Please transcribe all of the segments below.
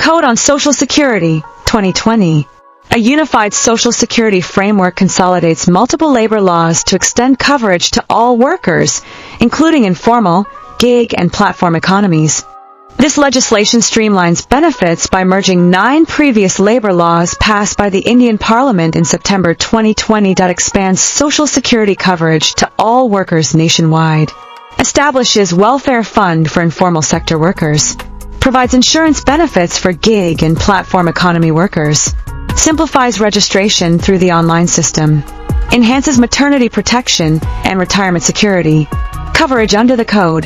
Code on Social Security, 2020. A unified Social Security framework consolidates multiple labor laws to extend coverage to all workers, including informal, gig, and platform economies. This legislation streamlines benefits by merging 9 previous labor laws passed by the Indian Parliament in September 2020 that expands Social Security coverage to all workers nationwide. Establishes welfare fund for informal sector workers. Provides insurance benefits for gig and platform economy workers. Simplifies registration through the online system. Enhances maternity protection and retirement security. Coverage under the Code.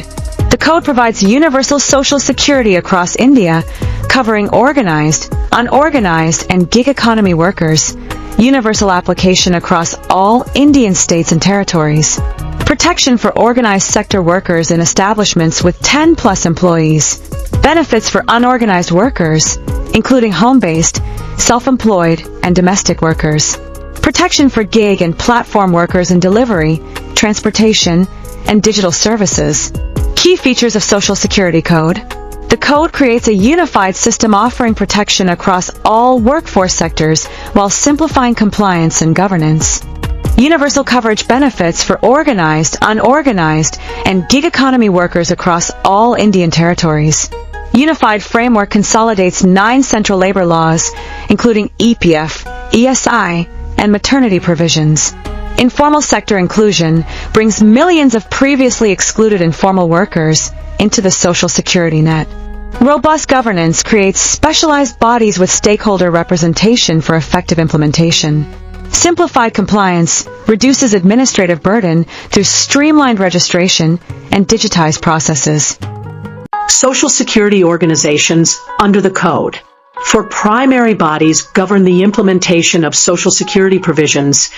The Code provides universal social security across India, covering organized, unorganized, and gig economy workers. Universal application across all Indian states and territories. Protection for organized sector workers in establishments with 10+ employees. Benefits for unorganized workers, including home-based, self-employed, and domestic workers. Protection for gig and platform workers in delivery, transportation, and digital services. Key features of Social Security Code. The Code creates a unified system offering protection across all workforce sectors while simplifying compliance and governance. Universal coverage benefits for organized, unorganized, and gig economy workers across all Indian territories. Unified framework consolidates 9 central labor laws, including EPF, ESI, and maternity provisions. Informal sector inclusion brings millions of previously excluded informal workers into the Social Security net. Robust governance creates specialized bodies with stakeholder representation for effective implementation. Simplified compliance reduces administrative burden through streamlined registration and digitized processes. Social Security organizations under the Code. For primary bodies govern the implementation of Social Security provisions,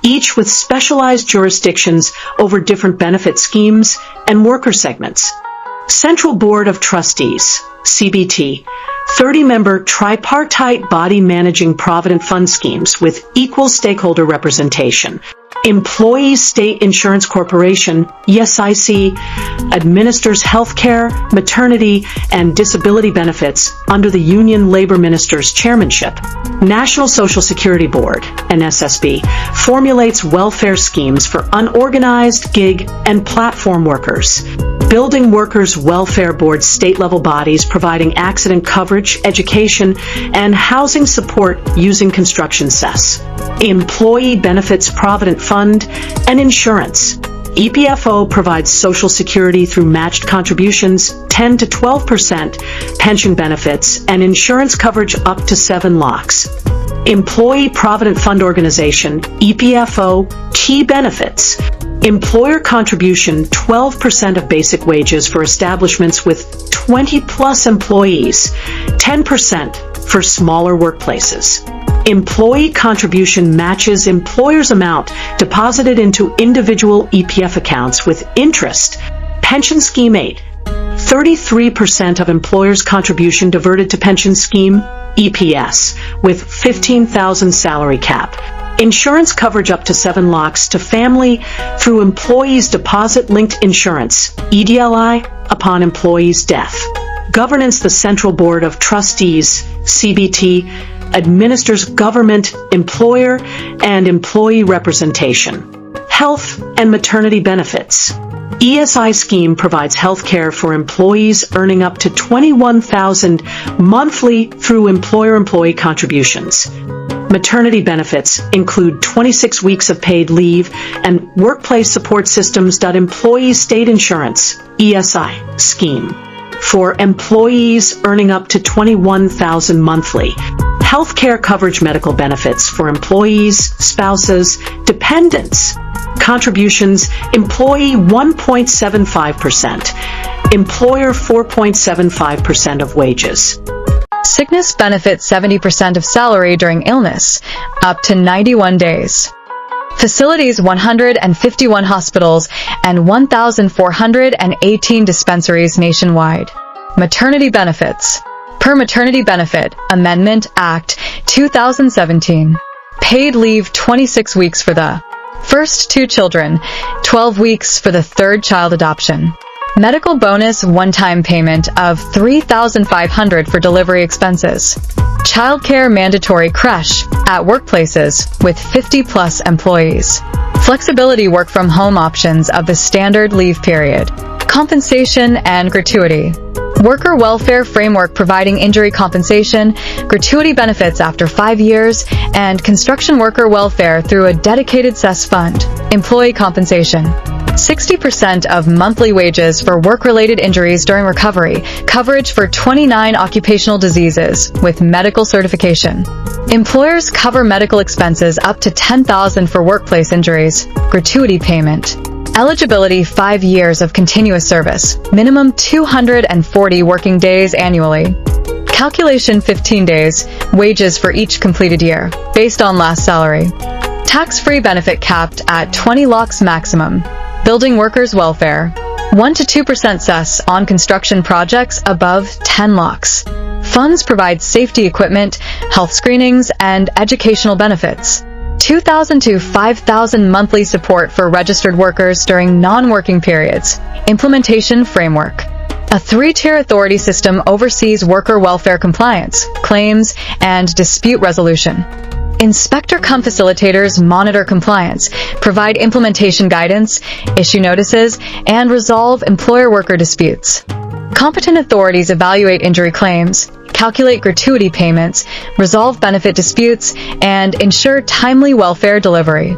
each with specialized jurisdictions over different benefit schemes and worker segments. Central Board of Trustees, CBT, 30-member tripartite body managing provident fund schemes with equal stakeholder representation. Employees State Insurance Corporation, ESIC, administers healthcare, maternity, and disability benefits under the Union Labor Minister's chairmanship. National Social Security Board, NSSB, formulates welfare schemes for unorganized, gig, and platform workers. Building Workers Welfare Board state-level bodies providing accident coverage, education, and housing support using construction cess. Employee Benefits Provident Fund, and insurance. EPFO provides Social Security through matched contributions, 10 to 12%, pension benefits, and insurance coverage up to 7 lakhs. Employee Provident Fund Organization, EPFO, key benefits. Employer contribution 12% of basic wages for establishments with 20+ employees, 10% for smaller workplaces. Employee contribution matches employer's amount deposited into individual EPF accounts with interest. Pension Scheme 8. 33% of employer's contribution diverted to pension scheme, EPS, with 15,000 salary cap. Insurance coverage up to 7 lakhs to family through employees' deposit-linked insurance, EDLI, upon employee's death. Governance. The Central Board of Trustees, CBT, administers government, employer, and employee representation. Health and maternity benefits. ESI scheme provides health care for employees earning up to $21,000 monthly through employer-employee contributions. Maternity benefits include 26 weeks of paid leave and workplace support systems. Employees State Insurance, ESI scheme, for employees earning up to $21,000 monthly. Healthcare coverage. Medical benefits for employees, spouses, dependents. Contributions, employee 1.75%, employer 4.75% of wages. Sickness benefit 70% of salary during illness, up to 91 days. Facilities 151 hospitals and 1,418 dispensaries nationwide. Maternity benefits. Per Maternity Benefit Amendment Act 2017. Paid leave 26 weeks for the first 2 children, 12 weeks for the 3rd child adoption. Medical bonus one-time payment of $3,500 for delivery expenses. Childcare mandatory creche at workplaces with 50-plus employees. Flexibility work-from-home options of the standard leave period. Compensation and gratuity. Worker welfare framework providing injury compensation, gratuity benefits after 5 years, and construction worker welfare through a dedicated cess fund. Employee compensation. 60% of monthly wages for work-related injuries during recovery, coverage for 29 occupational diseases with medical certification. Employers cover medical expenses up to $10,000 for workplace injuries, gratuity payment. Eligibility 5 years of continuous service, minimum 240 working days annually. Calculation 15 days, wages for each completed year, based on last salary. Tax-free benefit capped at 20 lakhs maximum. Building workers' welfare. 1 to 2% cess on construction projects above 10 lakhs. Funds provide safety equipment, health screenings, and educational benefits. 2,000 to 5,000 monthly support for registered workers during non-working periods. Implementation framework. A 3-tier authority system oversees worker welfare compliance, claims, and dispute resolution. Inspector-cum facilitators monitor compliance, provide implementation guidance, issue notices, and resolve employer-worker disputes. Competent authorities evaluate injury claims, calculate gratuity payments, resolve benefit disputes, and ensure timely welfare delivery.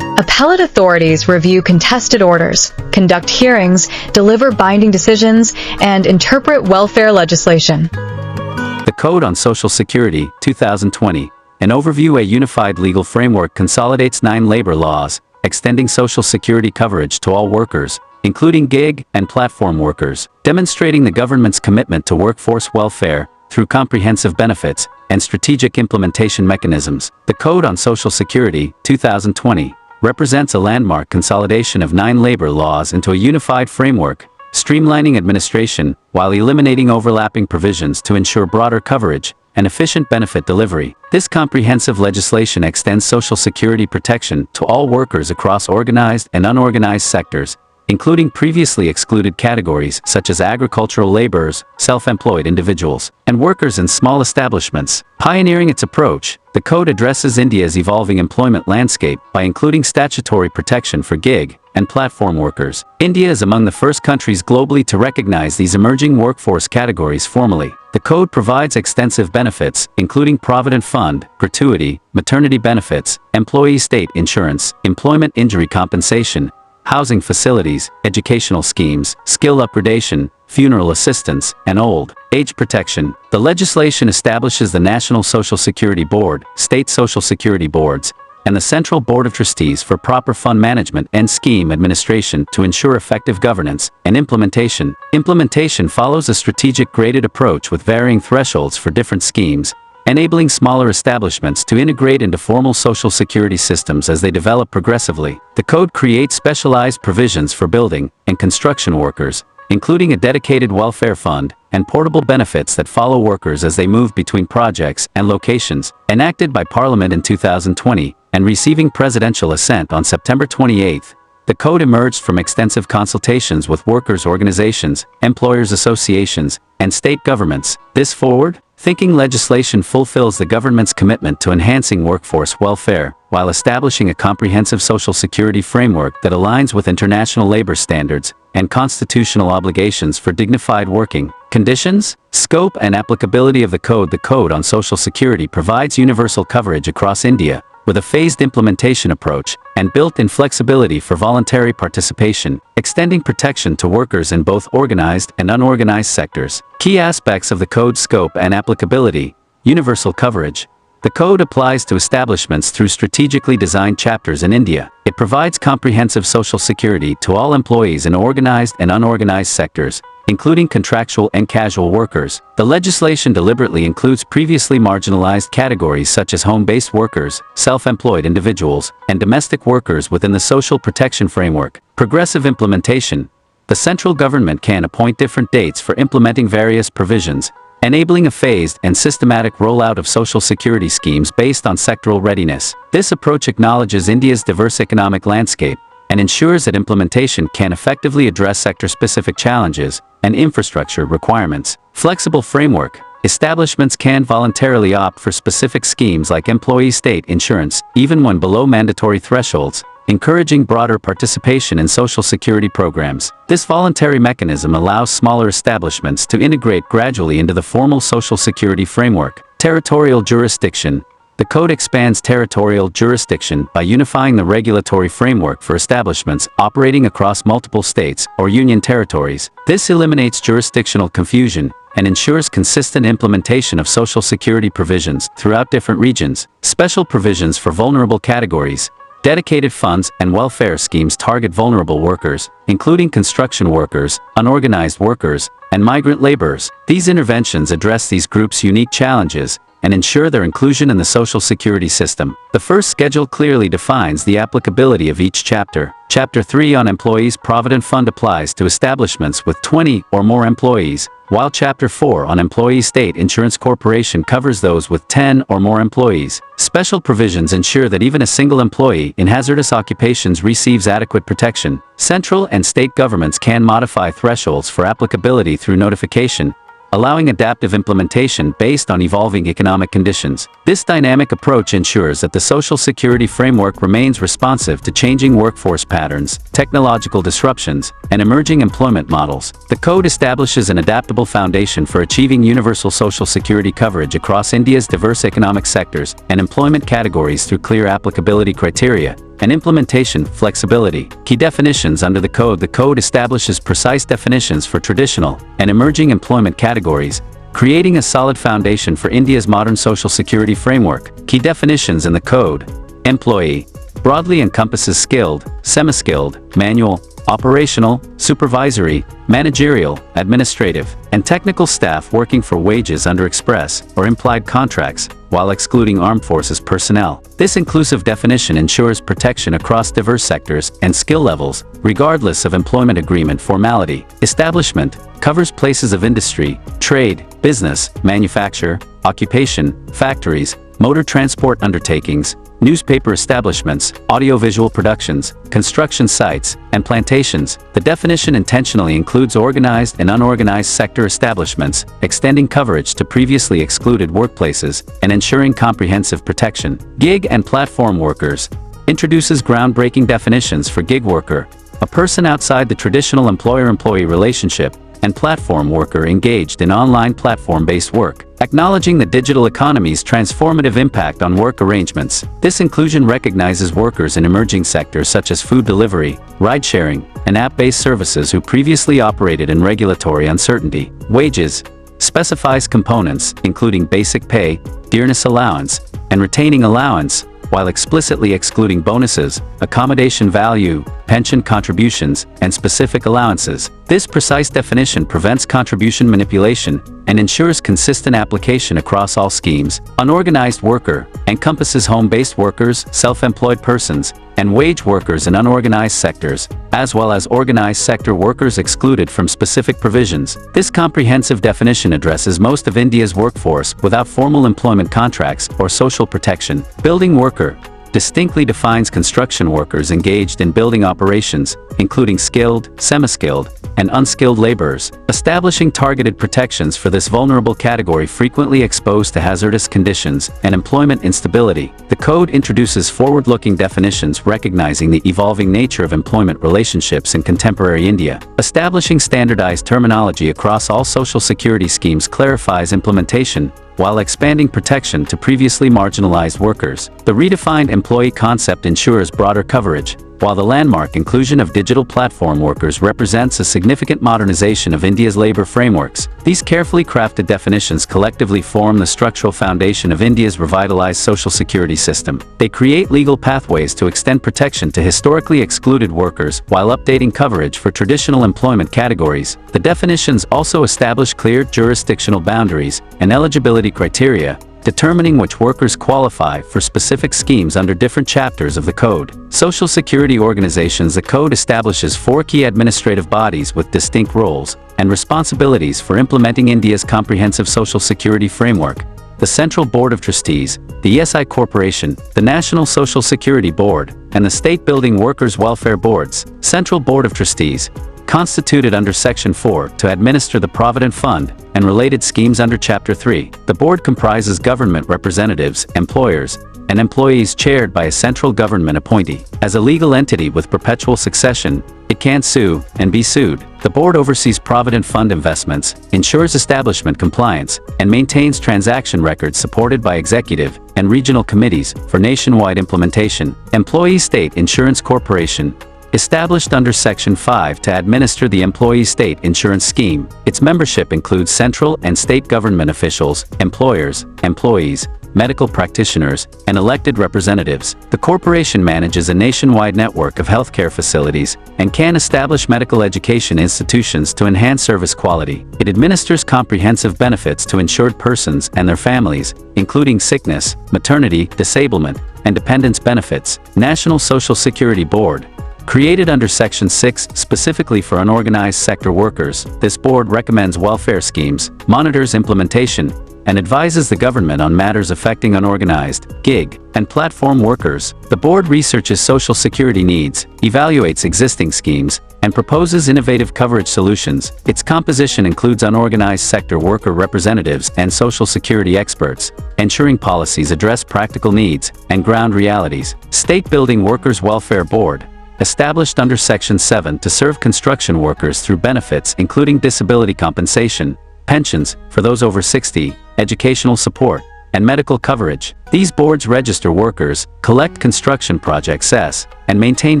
Appellate authorities review contested orders, conduct hearings, deliver binding decisions, and interpret welfare legislation. The Code on Social Security, 2020. An overview: a unified legal framework consolidates 9 labor laws, extending Social Security coverage to all workers, including gig and platform workers, demonstrating the government's commitment to workforce welfare through comprehensive benefits and strategic implementation mechanisms. The Code on Social Security, 2020, represents a landmark consolidation of 9 labor laws into a unified framework, streamlining administration while eliminating overlapping provisions to ensure broader coverage and efficient benefit delivery. This comprehensive legislation extends Social Security protection to all workers across organized and unorganized sectors, including previously excluded categories such as agricultural laborers, self-employed individuals, and workers in small establishments. Pioneering its approach, the Code addresses India's evolving employment landscape by including statutory protection for gig and platform workers. India is among the first countries globally to recognize these emerging workforce categories formally. The Code provides extensive benefits, including Provident Fund, gratuity, maternity benefits, employee state insurance, employment injury compensation, housing facilities, educational schemes, skill upgradation, funeral assistance, and old age protection. The legislation establishes the National Social Security Board, state Social Security boards, and the Central Board of Trustees for proper fund management and scheme administration to ensure effective governance and implementation. Implementation follows a strategic graded approach with varying thresholds for different schemes, enabling smaller establishments to integrate into formal Social Security systems as they develop progressively. The Code creates specialized provisions for building and construction workers, including a dedicated welfare fund and portable benefits that follow workers as they move between projects and locations. Enacted by Parliament in 2020 and receiving presidential assent on September 28, the Code emerged from extensive consultations with workers' organizations, employers' associations, and state governments. This forward-thinking legislation fulfills the government's commitment to enhancing workforce welfare, while establishing a comprehensive Social Security framework that aligns with international labor standards and constitutional obligations for dignified working conditions. Scope and applicability of the Code. The Code on Social Security provides universal coverage across India, with a phased implementation approach and built-in flexibility for voluntary participation, extending protection to workers in both organized and unorganized sectors. Key aspects of the Code's scope and applicability: universal coverage. The Code applies to establishments through strategically designed chapters in India. It provides comprehensive Social Security to all employees in organized and unorganized sectors, including contractual and casual workers. The legislation deliberately includes previously marginalized categories such as home-based workers, self-employed individuals, and domestic workers within the social protection framework. Progressive implementation. The central government can appoint different dates for implementing various provisions, enabling a phased and systematic rollout of Social Security schemes based on sectoral readiness. This approach acknowledges India's diverse economic landscape and ensures that implementation can effectively address sector-specific challenges and infrastructure requirements. Flexible framework. Establishments can voluntarily opt for specific schemes like employee state insurance, even when below mandatory thresholds, encouraging broader participation in Social Security programs. This voluntary mechanism allows smaller establishments to integrate gradually into the formal Social Security framework. Territorial jurisdiction. The Code expands territorial jurisdiction by unifying the regulatory framework for establishments operating across multiple states or union territories. This eliminates jurisdictional confusion and ensures consistent implementation of Social Security provisions throughout different regions. Special provisions for vulnerable categories. Dedicated funds and welfare schemes target vulnerable workers, including construction workers, unorganized workers, and migrant laborers. These interventions address these groups' unique challenges and ensure their inclusion in the Social Security system. The first schedule clearly defines the applicability of each chapter. Chapter 3 on Employees Provident Fund applies to establishments with 20 or more employees, while Chapter 4 on Employee State Insurance Corporation covers those with 10 or more employees. Special provisions ensure that even a single employee in hazardous occupations receives adequate protection. Central and state governments can modify thresholds for applicability through notification, allowing adaptive implementation based on evolving economic conditions. This dynamic approach ensures that the Social Security framework remains responsive to changing workforce patterns, technological disruptions, and emerging employment models. The Code establishes an adaptable foundation for achieving universal Social Security coverage across India's diverse economic sectors and employment categories through clear applicability criteria and implementation flexibility. Key definitions under the Code. The Code establishes precise definitions for traditional and emerging employment categories, creating a solid foundation for India's modern Social Security framework. Key definitions in the Code. Employee broadly encompasses skilled, semi-skilled, manual, operational, supervisory, managerial, administrative, and technical staff working for wages under express or implied contracts, while excluding armed forces personnel. This inclusive definition ensures protection across diverse sectors and skill levels, regardless of employment agreement formality. Establishment covers places of industry, trade, business, manufacture, occupation, factories, motor transport undertakings, newspaper establishments, audiovisual productions, construction sites, and plantations. The definition intentionally includes organized and unorganized sector establishments, extending coverage to previously excluded workplaces and ensuring comprehensive protection. Gig and platform workers introduces groundbreaking definitions for gig worker, a person outside the traditional employer-employee relationship, and platform worker engaged in online platform-based work. Acknowledging the digital economy's transformative impact on work arrangements, this inclusion recognizes workers in emerging sectors such as food delivery, ride-sharing, and app-based services who previously operated in regulatory uncertainty. Wages specifies components, including basic pay, dearness allowance, and retaining allowance, while explicitly excluding bonuses, accommodation value, pension contributions, and specific allowances. This precise definition prevents contribution manipulation and ensures consistent application across all schemes. Unorganized worker encompasses home-based workers, self-employed persons, and wage workers in unorganized sectors, as well as organized sector workers excluded from specific provisions. This comprehensive definition addresses most of India's workforce without formal employment contracts or social protection. Building worker distinctly defines construction workers engaged in building operations, including skilled, semi-skilled, and unskilled laborers, establishing targeted protections for this vulnerable category frequently exposed to hazardous conditions and employment instability. The Code introduces forward-looking definitions recognizing the evolving nature of employment relationships in contemporary India. Establishing standardized terminology across all Social Security schemes clarifies implementation, while expanding protection to previously marginalized workers. The redefined employee concept ensures broader coverage, while the landmark inclusion of digital platform workers represents a significant modernization of India's labor frameworks. These carefully crafted definitions collectively form the structural foundation of India's revitalized Social Security system. They create legal pathways to extend protection to historically excluded workers while updating coverage for traditional employment categories. The definitions also establish clear jurisdictional boundaries and eligibility criteria, determining which workers qualify for specific schemes under different chapters of the Code. Social Security organizations. The Code establishes 4 key administrative bodies with distinct roles and responsibilities for implementing India's comprehensive Social Security framework: the Central Board of Trustees, the ESI Corporation, the National Social Security Board, and the State Building Workers Welfare Board's Central Board of Trustees, constituted under Section 4 to administer the Provident Fund and related schemes under Chapter 3. The board comprises government representatives, employers, and employees chaired by a central government appointee. As a legal entity with perpetual succession, it can sue and be sued. The board oversees Provident Fund investments, ensures establishment compliance, and maintains transaction records supported by executive and regional committees for nationwide implementation. Employee State Insurance Corporation, established under Section 5 to administer the Employee State Insurance Scheme. Its membership includes central and state government officials, employers, employees, medical practitioners, and elected representatives. The corporation manages a nationwide network of healthcare facilities and can establish medical education institutions to enhance service quality. It administers comprehensive benefits to insured persons and their families, including sickness, maternity, disablement, and dependence benefits. National Social Security Board, created under Section 6 specifically for unorganized sector workers, this board recommends welfare schemes, monitors implementation, and advises the government on matters affecting unorganized, gig, and platform workers. The board researches Social Security needs, evaluates existing schemes, and proposes innovative coverage solutions. Its composition includes unorganized sector worker representatives and Social Security experts, ensuring policies address practical needs and ground realities. State Building Workers Welfare Board, established under Section 7 to serve construction workers through benefits including disability compensation, pensions for those over 60, educational support, and medical coverage. These boards register workers, collect construction project cess, and maintain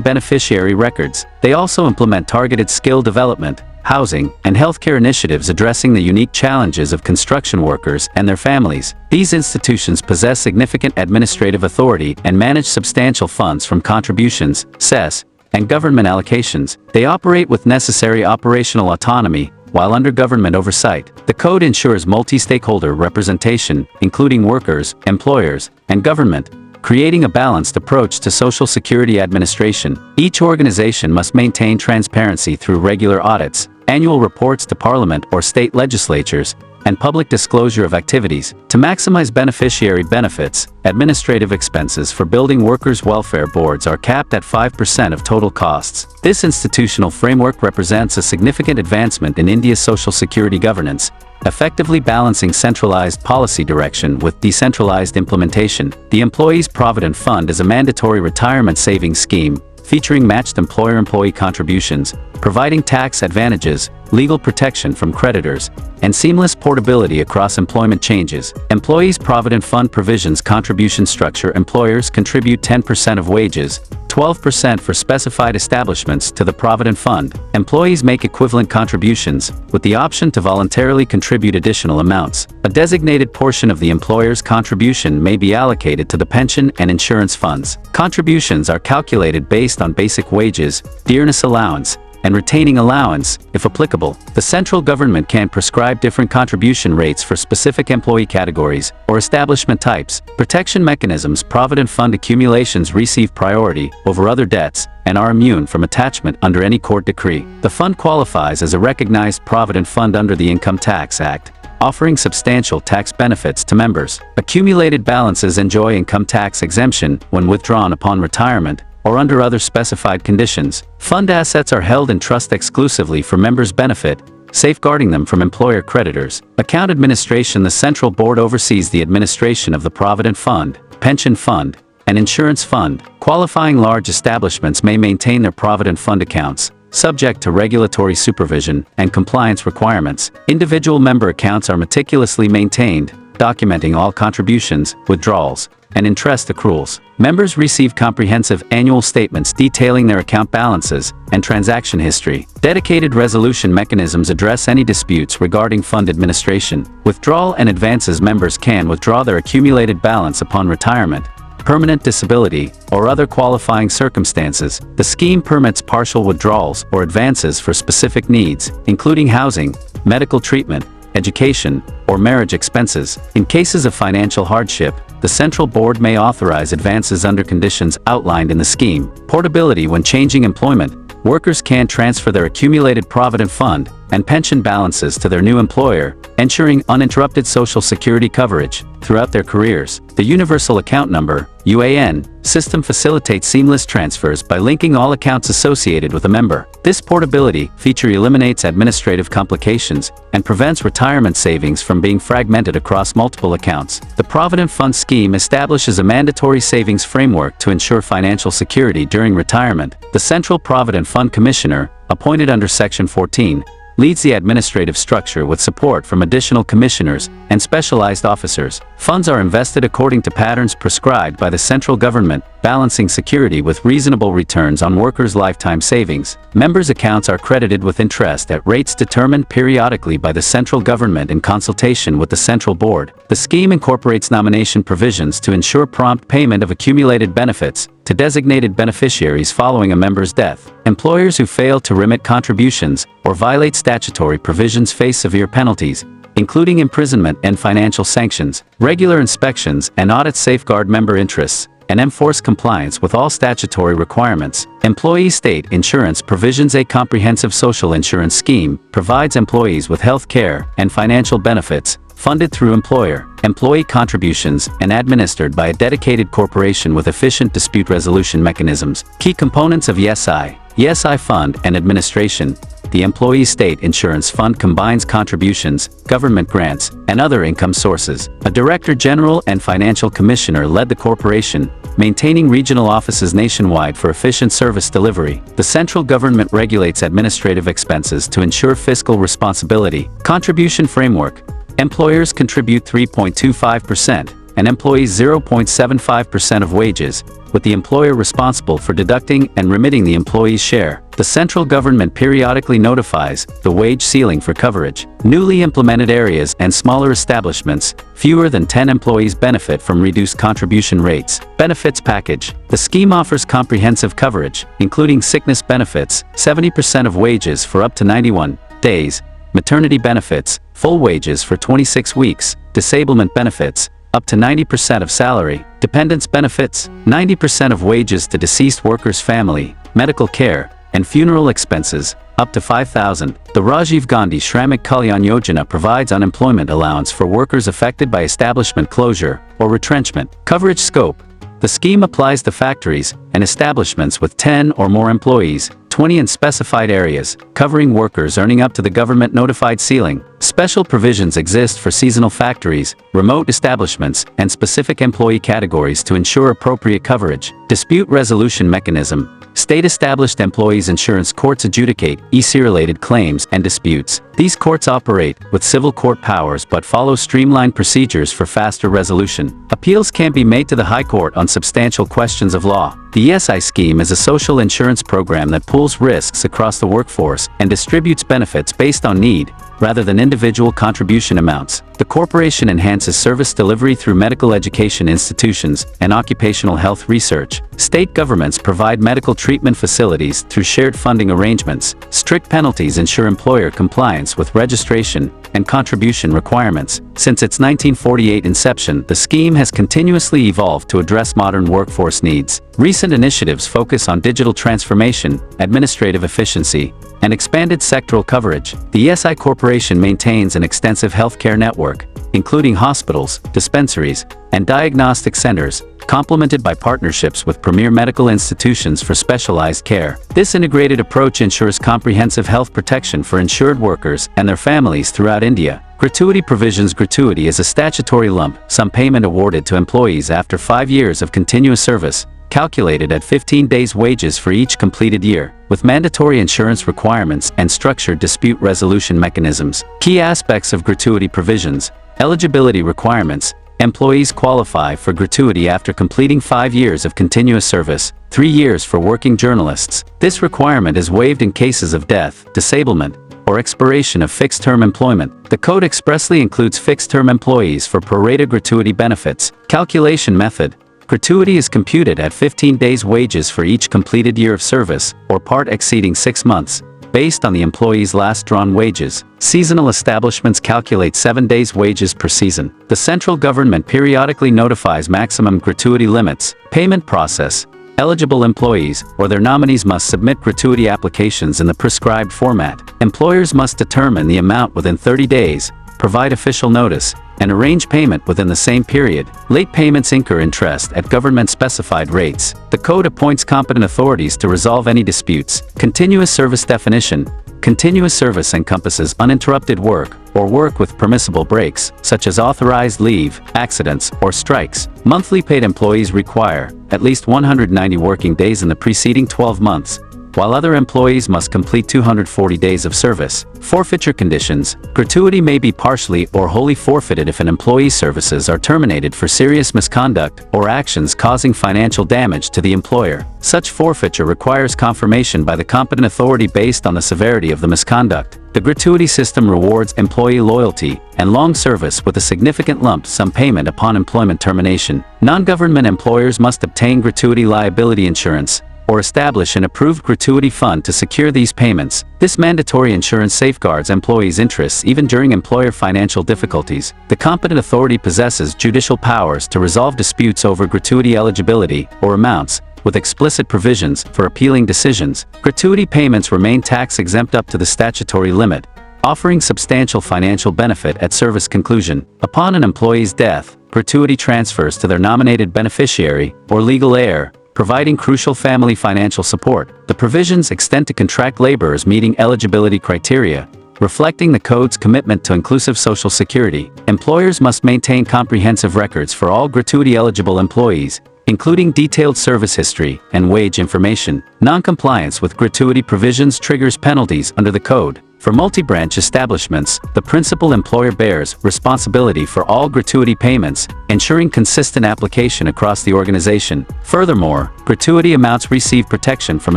beneficiary records. They also implement targeted skill development, housing, and healthcare initiatives addressing the unique challenges of construction workers and their families. These institutions possess significant administrative authority and manage substantial funds from contributions, cess, and government allocations. They operate with necessary operational autonomy while under government oversight. The code ensures multi-stakeholder representation, including workers, employers, and government, creating a balanced approach to Social Security administration. Each organization must maintain transparency through regular audits, annual reports to Parliament or state legislatures, and public disclosure of activities. To maximize beneficiary benefits, administrative expenses for building workers' welfare boards are capped at 5% of total costs. This institutional framework represents a significant advancement in India's social security governance, effectively balancing centralized policy direction with decentralized implementation. The Employees Provident Fund is a mandatory retirement savings scheme featuring matched employer-employee contributions, providing tax advantages, legal protection from creditors, and seamless portability across employment changes. Employees Provident Fund provisions contribution structure: employers contribute 10% of wages, 12% for specified establishments to the Provident Fund. Employees make equivalent contributions, with the option to voluntarily contribute additional amounts. A designated portion of the employer's contribution may be allocated to the pension and insurance funds. Contributions are calculated based on basic wages, dearness allowance, and retaining allowance, if applicable. The central government can prescribe different contribution rates for specific employee categories or establishment types. Protection mechanisms: Provident Fund accumulations receive priority over other debts and are immune from attachment under any court decree. The fund qualifies as a recognized Provident Fund under the Income Tax Act, offering substantial tax benefits to members. Accumulated balances enjoy income tax exemption when withdrawn upon retirement or under other specified conditions. Fund assets are held in trust exclusively for members' benefit, safeguarding them from employer creditors. Account administration: the Central Board oversees the administration of the Provident Fund, Pension Fund, and Insurance Fund. Qualifying large establishments may maintain their Provident Fund accounts, subject to regulatory supervision and compliance requirements. Individual member accounts are meticulously maintained, documenting all contributions, withdrawals, and interest accruals. Members receive comprehensive annual statements detailing their account balances and transaction history. Dedicated resolution mechanisms address any disputes regarding fund administration. Withdrawal and advances: members can withdraw their accumulated balance upon retirement, permanent disability, or other qualifying circumstances. The scheme permits partial withdrawals or advances for specific needs, including housing, medical treatment, education, or marriage expenses. In cases of financial hardship, the Central Board may authorize advances under conditions outlined in the scheme. Portability: when changing employment, workers can transfer their accumulated Provident Fund and pension balances to their new employer, ensuring uninterrupted Social Security coverage throughout their careers. The Universal Account Number (UAN) system facilitates seamless transfers by linking all accounts associated with a member. This portability feature eliminates administrative complications and prevents retirement savings from being fragmented across multiple accounts. The Provident Fund scheme establishes a mandatory savings framework to ensure financial security during retirement. The Central Provident Fund Commissioner, appointed under Section 14, leads the administrative structure with support from additional commissioners and specialized officers. Funds are invested according to patterns prescribed by the central government, balancing security with reasonable returns on workers' lifetime savings. Members' accounts are credited with interest at rates determined periodically by the central government in consultation with the Central Board. The scheme incorporates nomination provisions to ensure prompt payment of accumulated benefits to designated beneficiaries following a member's death. Employers who fail to remit contributions or violate statutory provisions face severe penalties, including imprisonment and financial sanctions. Regular inspections and audits safeguard member interests and enforce compliance with all statutory requirements. Employee state insurance provisions. A comprehensive social insurance scheme provides employees with health care and financial benefits funded through employee contributions and administered by a dedicated corporation with efficient dispute resolution mechanisms. Key components of ESI Fund and administration. The Employee State Insurance Fund combines contributions, government grants, and other income sources. A Director General and Financial Commissioner led the corporation, maintaining regional offices nationwide for efficient service delivery. The central government regulates administrative expenses to ensure fiscal responsibility. Contribution framework. Employers contribute 3.25% and employees 0.75% of wages, with the employer responsible for deducting and remitting the employee's share. The central government periodically notifies the wage ceiling for coverage. Newly implemented areas and smaller establishments, fewer than 10 employees benefit from reduced contribution rates. Benefits package. The scheme offers comprehensive coverage, including sickness benefits, 70% of wages for up to 91 days, maternity benefits, full wages for 26 weeks, disablement benefits, up to 90% of salary, dependents benefits, 90% of wages to deceased worker's family, medical care, and funeral expenses, up to $5,000. The Rajiv Gandhi Shramik Kalyan Yojana provides unemployment allowance for workers affected by establishment closure or retrenchment. Coverage scope. The scheme applies to factories and establishments with 10 or more employees, 20 in specified areas, covering workers earning up to the government-notified ceiling. Special provisions exist for seasonal factories, remote establishments, and specific employee categories to ensure appropriate coverage. Dispute resolution mechanism. State-established employees insurance courts adjudicate ESI-related claims and disputes. These courts operate with civil court powers but follow streamlined procedures for faster resolution. Appeals can be made to the High Court on substantial questions of law. The ESI scheme is a social insurance program that pools risks across the workforce and distributes benefits based on need, rather than individual contribution amounts. The corporation enhances service delivery through medical education institutions and occupational health research. State governments provide medical treatment facilities through shared funding arrangements. Strict penalties ensure employer compliance with registration and contribution requirements. Since its 1948 inception, the scheme has continuously evolved to address modern workforce needs. Recent initiatives focus on digital transformation, administrative efficiency, and expanded sectoral coverage. The ESI Corporation maintains an extensive healthcare network, including hospitals, dispensaries, and diagnostic centers, complemented by partnerships with premier medical institutions for specialized care. This integrated approach ensures comprehensive health protection for insured workers and their families throughout India. Gratuity provisions. Gratuity is a statutory lump sum payment awarded to employees after 5 years of continuous service, calculated at 15 days' wages for each completed year, with mandatory insurance requirements and structured dispute resolution mechanisms. Key aspects of gratuity provisions. Eligibility requirements. Employees qualify for gratuity after completing 5 years of continuous service, 3 years for working journalists. This requirement is waived in cases of death, disablement, or expiration of fixed-term employment. The Code expressly includes fixed-term employees for pro-rata gratuity benefits. Calculation method. Gratuity is computed at 15 days' wages for each completed year of service, or part exceeding 6 months, based on the employee's last drawn wages. Seasonal establishments calculate 7 days' wages per season. The central government periodically notifies maximum gratuity limits. Payment process. Eligible employees or their nominees must submit gratuity applications in the prescribed format. Employers must determine the amount within 30 days, provide official notice, and arrange payment within the same period. Late payments incur interest at government-specified rates. The code appoints competent authorities to resolve any disputes. Continuous service definition. Continuous service encompasses uninterrupted work, or work with permissible breaks, such as authorized leave, accidents, or strikes. Monthly paid employees require at least 190 working days in the preceding 12 months, while other employees must complete 240 days of service. Forfeiture conditions. Gratuity may be partially or wholly forfeited if an employee's services are terminated for serious misconduct or actions causing financial damage to the employer. Such forfeiture requires confirmation by the competent authority based on the severity of the misconduct. The gratuity system rewards employee loyalty and long service with a significant lump sum payment upon employment termination. Non-government employers must obtain gratuity liability insurance or establish an approved gratuity fund to secure these payments. This mandatory insurance safeguards employees' interests even during employer financial difficulties. The competent authority possesses judicial powers to resolve disputes over gratuity eligibility or amounts, with explicit provisions for appealing decisions. Gratuity payments remain tax-exempt up to the statutory limit, offering substantial financial benefit at service conclusion. Upon an employee's death, gratuity transfers to their nominated beneficiary or legal heir, providing crucial family financial support. The provisions extend to contract laborers meeting eligibility criteria, reflecting the code's commitment to inclusive Social Security. Employers must maintain comprehensive records for all gratuity-eligible employees, including detailed service history and wage information. Non-compliance with gratuity provisions triggers penalties under the code. For multi-branch establishments, the principal employer bears responsibility for all gratuity payments, ensuring consistent application across the organization. Furthermore, gratuity amounts receive protection from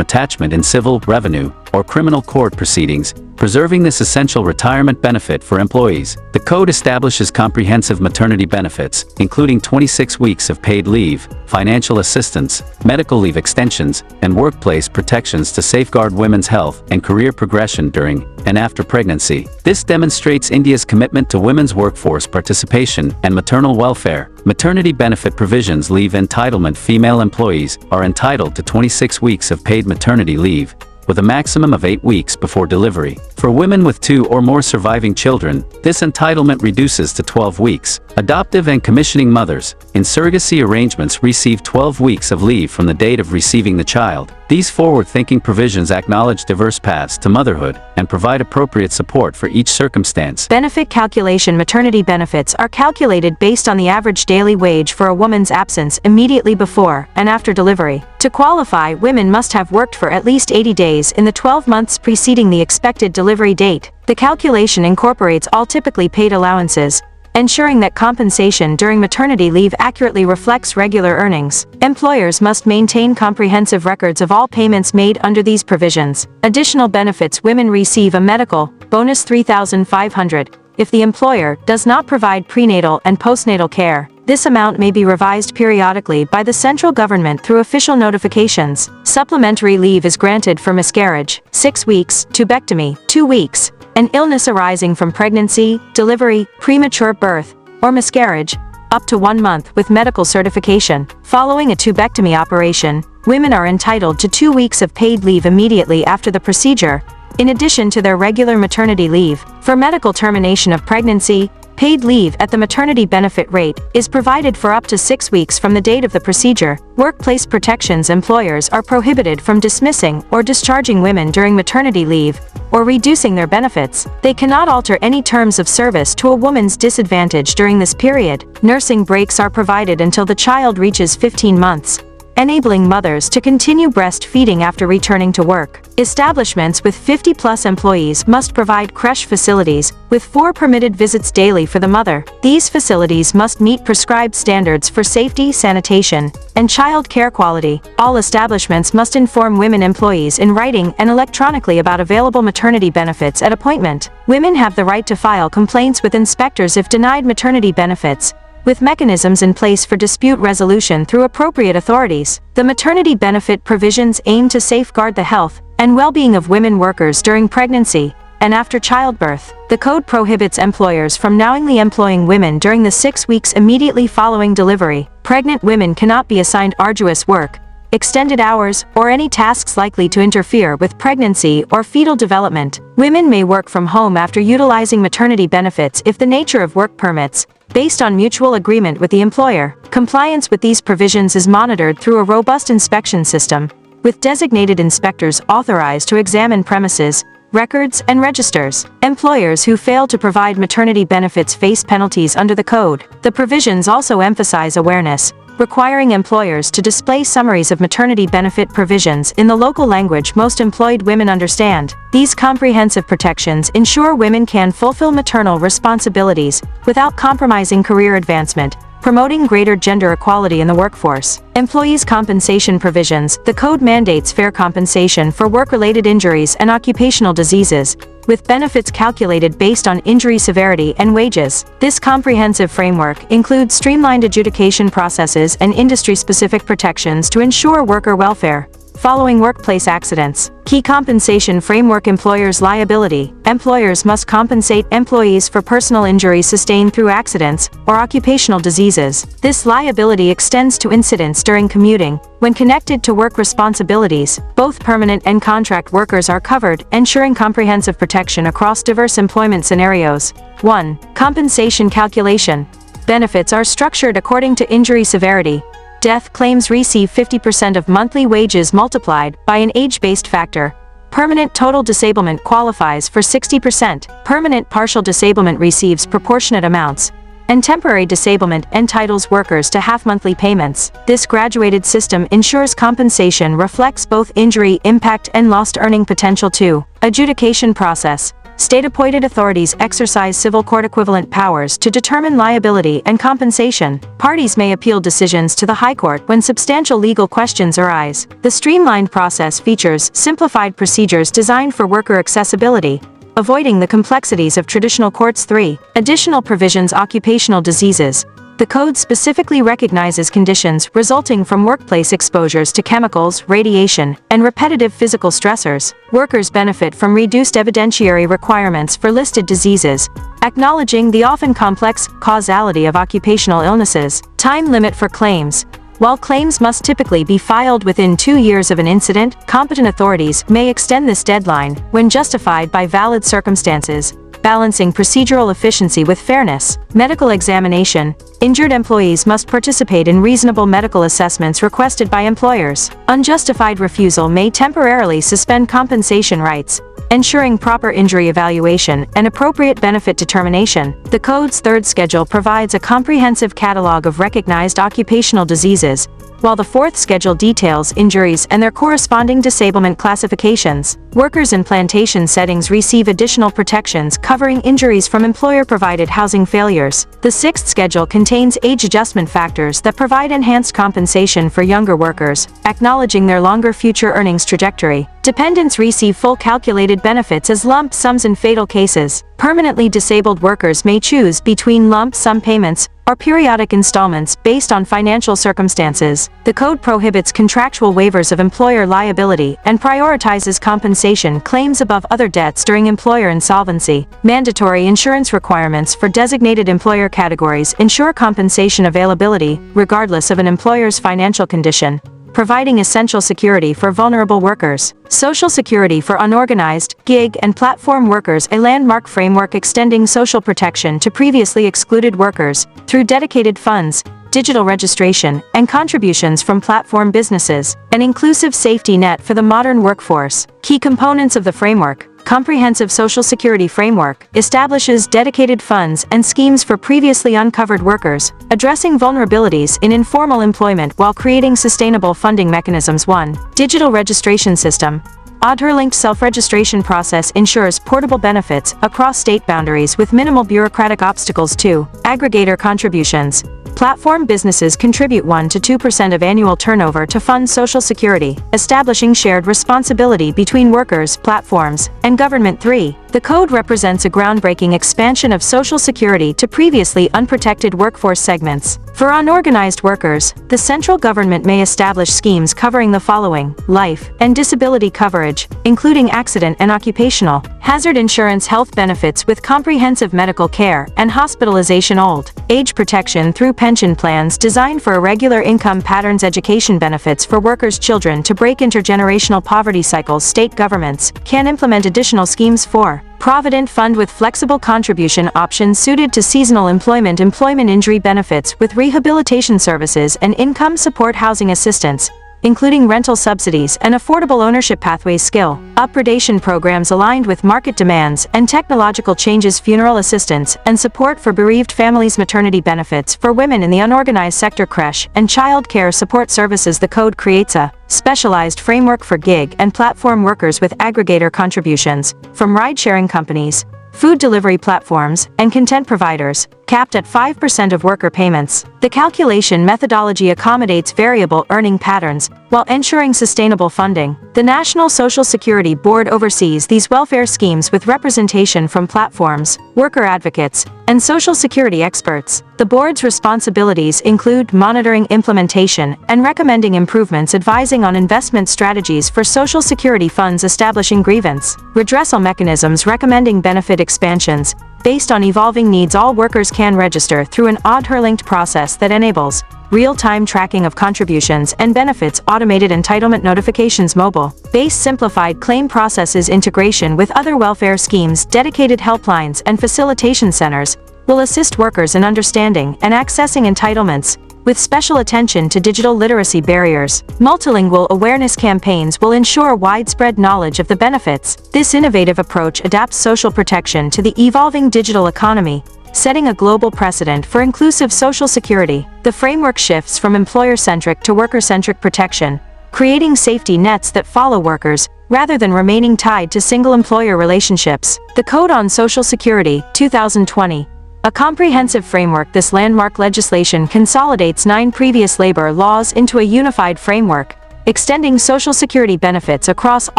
attachment in civil, revenue, or criminal court proceedings, preserving this essential retirement benefit for employees. The code establishes comprehensive maternity benefits, including 26 weeks of paid leave, financial assistance, medical leave extensions, and workplace protections to safeguard women's health and career progression during and after pregnancy. This demonstrates India's commitment to women's workforce participation and maternal welfare. Maternity benefit provisions leave entitlement. Female employees are entitled to 26 weeks of paid maternity leave, with a maximum of 8 weeks before delivery. For women with 2 or more surviving children, this entitlement reduces to 12 weeks. Adoptive and commissioning mothers in surrogacy arrangements receive 12 weeks of leave from the date of receiving the child. These forward-thinking provisions acknowledge diverse paths to motherhood and provide appropriate support for each circumstance. Benefit calculation. Maternity benefits are calculated based on the average daily wage for a woman's absence immediately before and after delivery. To qualify, women must have worked for at least 80 days in the 12 months preceding the expected delivery date. The calculation incorporates all typically paid allowances, ensuring that compensation during maternity leave accurately reflects regular earnings. Employers must maintain comprehensive records of all payments made under these provisions. Additional benefits. Women receive a medical bonus $3,500 if the employer does not provide prenatal and postnatal care. This amount may be revised periodically by the central government through official notifications. Supplementary leave is granted for miscarriage, 6 weeks, tubectomy, 2 weeks, and illness arising from pregnancy, delivery, premature birth, or miscarriage, up to 1 month with medical certification. Following a tubectomy operation, women are entitled to 2 weeks of paid leave immediately after the procedure, in addition to their regular maternity leave. For medical termination of pregnancy, paid leave at the maternity benefit rate is provided for up to 6 weeks from the date of the procedure. Workplace protections. Employers are prohibited from dismissing or discharging women during maternity leave or reducing their benefits. They cannot alter any terms of service to a woman's disadvantage during this period. Nursing breaks are provided until the child reaches 15 months, enabling mothers to continue breastfeeding after returning to work. Establishments with 50-plus employees must provide creche facilities, with 4 permitted visits daily for the mother. These facilities must meet prescribed standards for safety, sanitation, and child care quality. All establishments must inform women employees in writing and electronically about available maternity benefits at appointment. Women have the right to file complaints with inspectors if denied maternity benefits, with mechanisms in place for dispute resolution through appropriate authorities. The maternity benefit provisions aim to safeguard the health and well-being of women workers during pregnancy and after childbirth. The code prohibits employers from knowingly employing women during the 6 weeks immediately following delivery. Pregnant women cannot be assigned arduous work, extended hours, or any tasks likely to interfere with pregnancy or fetal development. Women may work from home after utilizing maternity benefits if the nature of work permits, based on mutual agreement with the employer. Compliance with these provisions is monitored through a robust inspection system, with designated inspectors authorized to examine premises, records, and registers. Employers who fail to provide maternity benefits face penalties under the code. The provisions also emphasize awareness, requiring employers to display summaries of maternity benefit provisions in the local language most employed women understand. These comprehensive protections ensure women can fulfill maternal responsibilities without compromising career advancement, promoting greater gender equality in the workforce. Employees' compensation provisions. The code mandates fair compensation for work-related injuries and occupational diseases, with benefits calculated based on injury severity and wages. This comprehensive framework includes streamlined adjudication processes and industry-specific protections to ensure worker welfare. Following workplace accidents. Key compensation framework. Employers' liability. Employers must compensate employees for personal injuries sustained through accidents or occupational diseases. This liability extends to incidents during commuting. When connected to work responsibilities, both permanent and contract workers are covered, ensuring comprehensive protection across diverse employment scenarios. 1. Compensation calculation. Benefits are structured according to injury severity. Death claims receive 50% of monthly wages multiplied by an age-based factor. Permanent total disablement qualifies for 60%. Permanent partial disablement receives proportionate amounts, and temporary disablement entitles workers to half-monthly payments. This graduated system ensures compensation reflects both injury impact and lost earning potential. 2. Adjudication process. State-appointed authorities exercise civil court-equivalent powers to determine liability and compensation. Parties may appeal decisions to the High Court when substantial legal questions arise. The streamlined process features simplified procedures designed for worker accessibility, avoiding the complexities of traditional courts. 3. Additional provisions. Occupational diseases. The code specifically recognizes conditions resulting from workplace exposures to chemicals, radiation, and repetitive physical stressors. Workers benefit from reduced evidentiary requirements for listed diseases, acknowledging the often complex causality of occupational illnesses. Time limit for claims. While claims must typically be filed within 2 years of an incident, competent authorities may extend this deadline when justified by valid circumstances, balancing procedural efficiency with fairness. Medical examination. Injured employees must participate in reasonable medical assessments requested by employers. Unjustified refusal may temporarily suspend compensation rights, ensuring proper injury evaluation and appropriate benefit determination. The code's third schedule provides a comprehensive catalog of recognized occupational diseases, while the fourth schedule details injuries and their corresponding disablement classifications. Workers in plantation settings receive additional protections covering injuries from employer-provided housing failures. The sixth schedule contains age adjustment factors that provide enhanced compensation for younger workers, acknowledging their longer future earnings trajectory. Dependents receive full calculated benefits as lump sums in fatal cases. Permanently disabled workers may choose between lump sum payments or periodic installments based on financial circumstances. The code prohibits contractual waivers of employer liability and prioritizes compensation claims above other debts during employer insolvency. Mandatory insurance requirements for designated employer categories ensure compensation availability, regardless of an employer's financial condition, providing essential security for vulnerable workers. Social Security for unorganized, gig, and platform workers. A landmark framework extending social protection to previously excluded workers through dedicated funds, digital registration, and contributions from platform businesses. An inclusive safety net for the modern workforce. Key components of the framework. Comprehensive Social Security Framework establishes dedicated funds and schemes for previously uncovered workers, addressing vulnerabilities in informal employment while creating sustainable funding mechanisms. 1. Digital Registration System. Aadhaar-linked self-registration process ensures portable benefits across state boundaries with minimal bureaucratic obstacles. 2. Aggregator contributions. Platform businesses contribute 1 to 2% of annual turnover to fund Social Security, establishing shared responsibility between workers, platforms, and government. 3. The code represents a groundbreaking expansion of Social Security to previously unprotected workforce segments. For unorganized workers, the central government may establish schemes covering the following: life and disability coverage, including accident and occupational, hazard insurance, health benefits with comprehensive medical care and hospitalization, old age protection through pension plans designed for irregular income patterns, education benefits for workers' children to break intergenerational poverty cycles. State governments can implement additional schemes for Provident Fund with flexible contribution options suited to seasonal employment, employment injury benefits with rehabilitation services and income support, housing assistance, including rental subsidies and affordable ownership pathways, skill upgradation programs aligned with market demands and technological changes, funeral assistance and support for bereaved families, maternity benefits for women in the unorganized sector, creche and child care support services. The code creates a specialized framework for gig and platform workers with aggregator contributions from ride-sharing companies, food delivery platforms, and content providers, capped at 5% of worker payments. The calculation methodology accommodates variable earning patterns while ensuring sustainable funding. The National Social Security Board oversees these welfare schemes with representation from platforms, worker advocates, and Social Security experts. The board's responsibilities include monitoring implementation and recommending improvements, advising on investment strategies for Social Security funds, establishing grievance redressal mechanisms, recommending benefit expansions based on evolving needs. All workers can register through an Aadhaar-linked process that enables real-time tracking of contributions and benefits, automated entitlement notifications, mobile-based simplified claim processes, integration with other welfare schemes. Dedicated helplines and facilitation centers will assist workers in understanding and accessing entitlements, with special attention to digital literacy barriers. Multilingual awareness campaigns will ensure widespread knowledge of the benefits. This innovative approach adapts social protection to the evolving digital economy, setting a global precedent for inclusive Social Security. The framework shifts from employer-centric to worker-centric protection, creating safety nets that follow workers rather than remaining tied to single employer relationships. The Code on Social Security, 2020. A comprehensive framework. This landmark legislation consolidates 9 previous labor laws into a unified framework, extending Social Security benefits across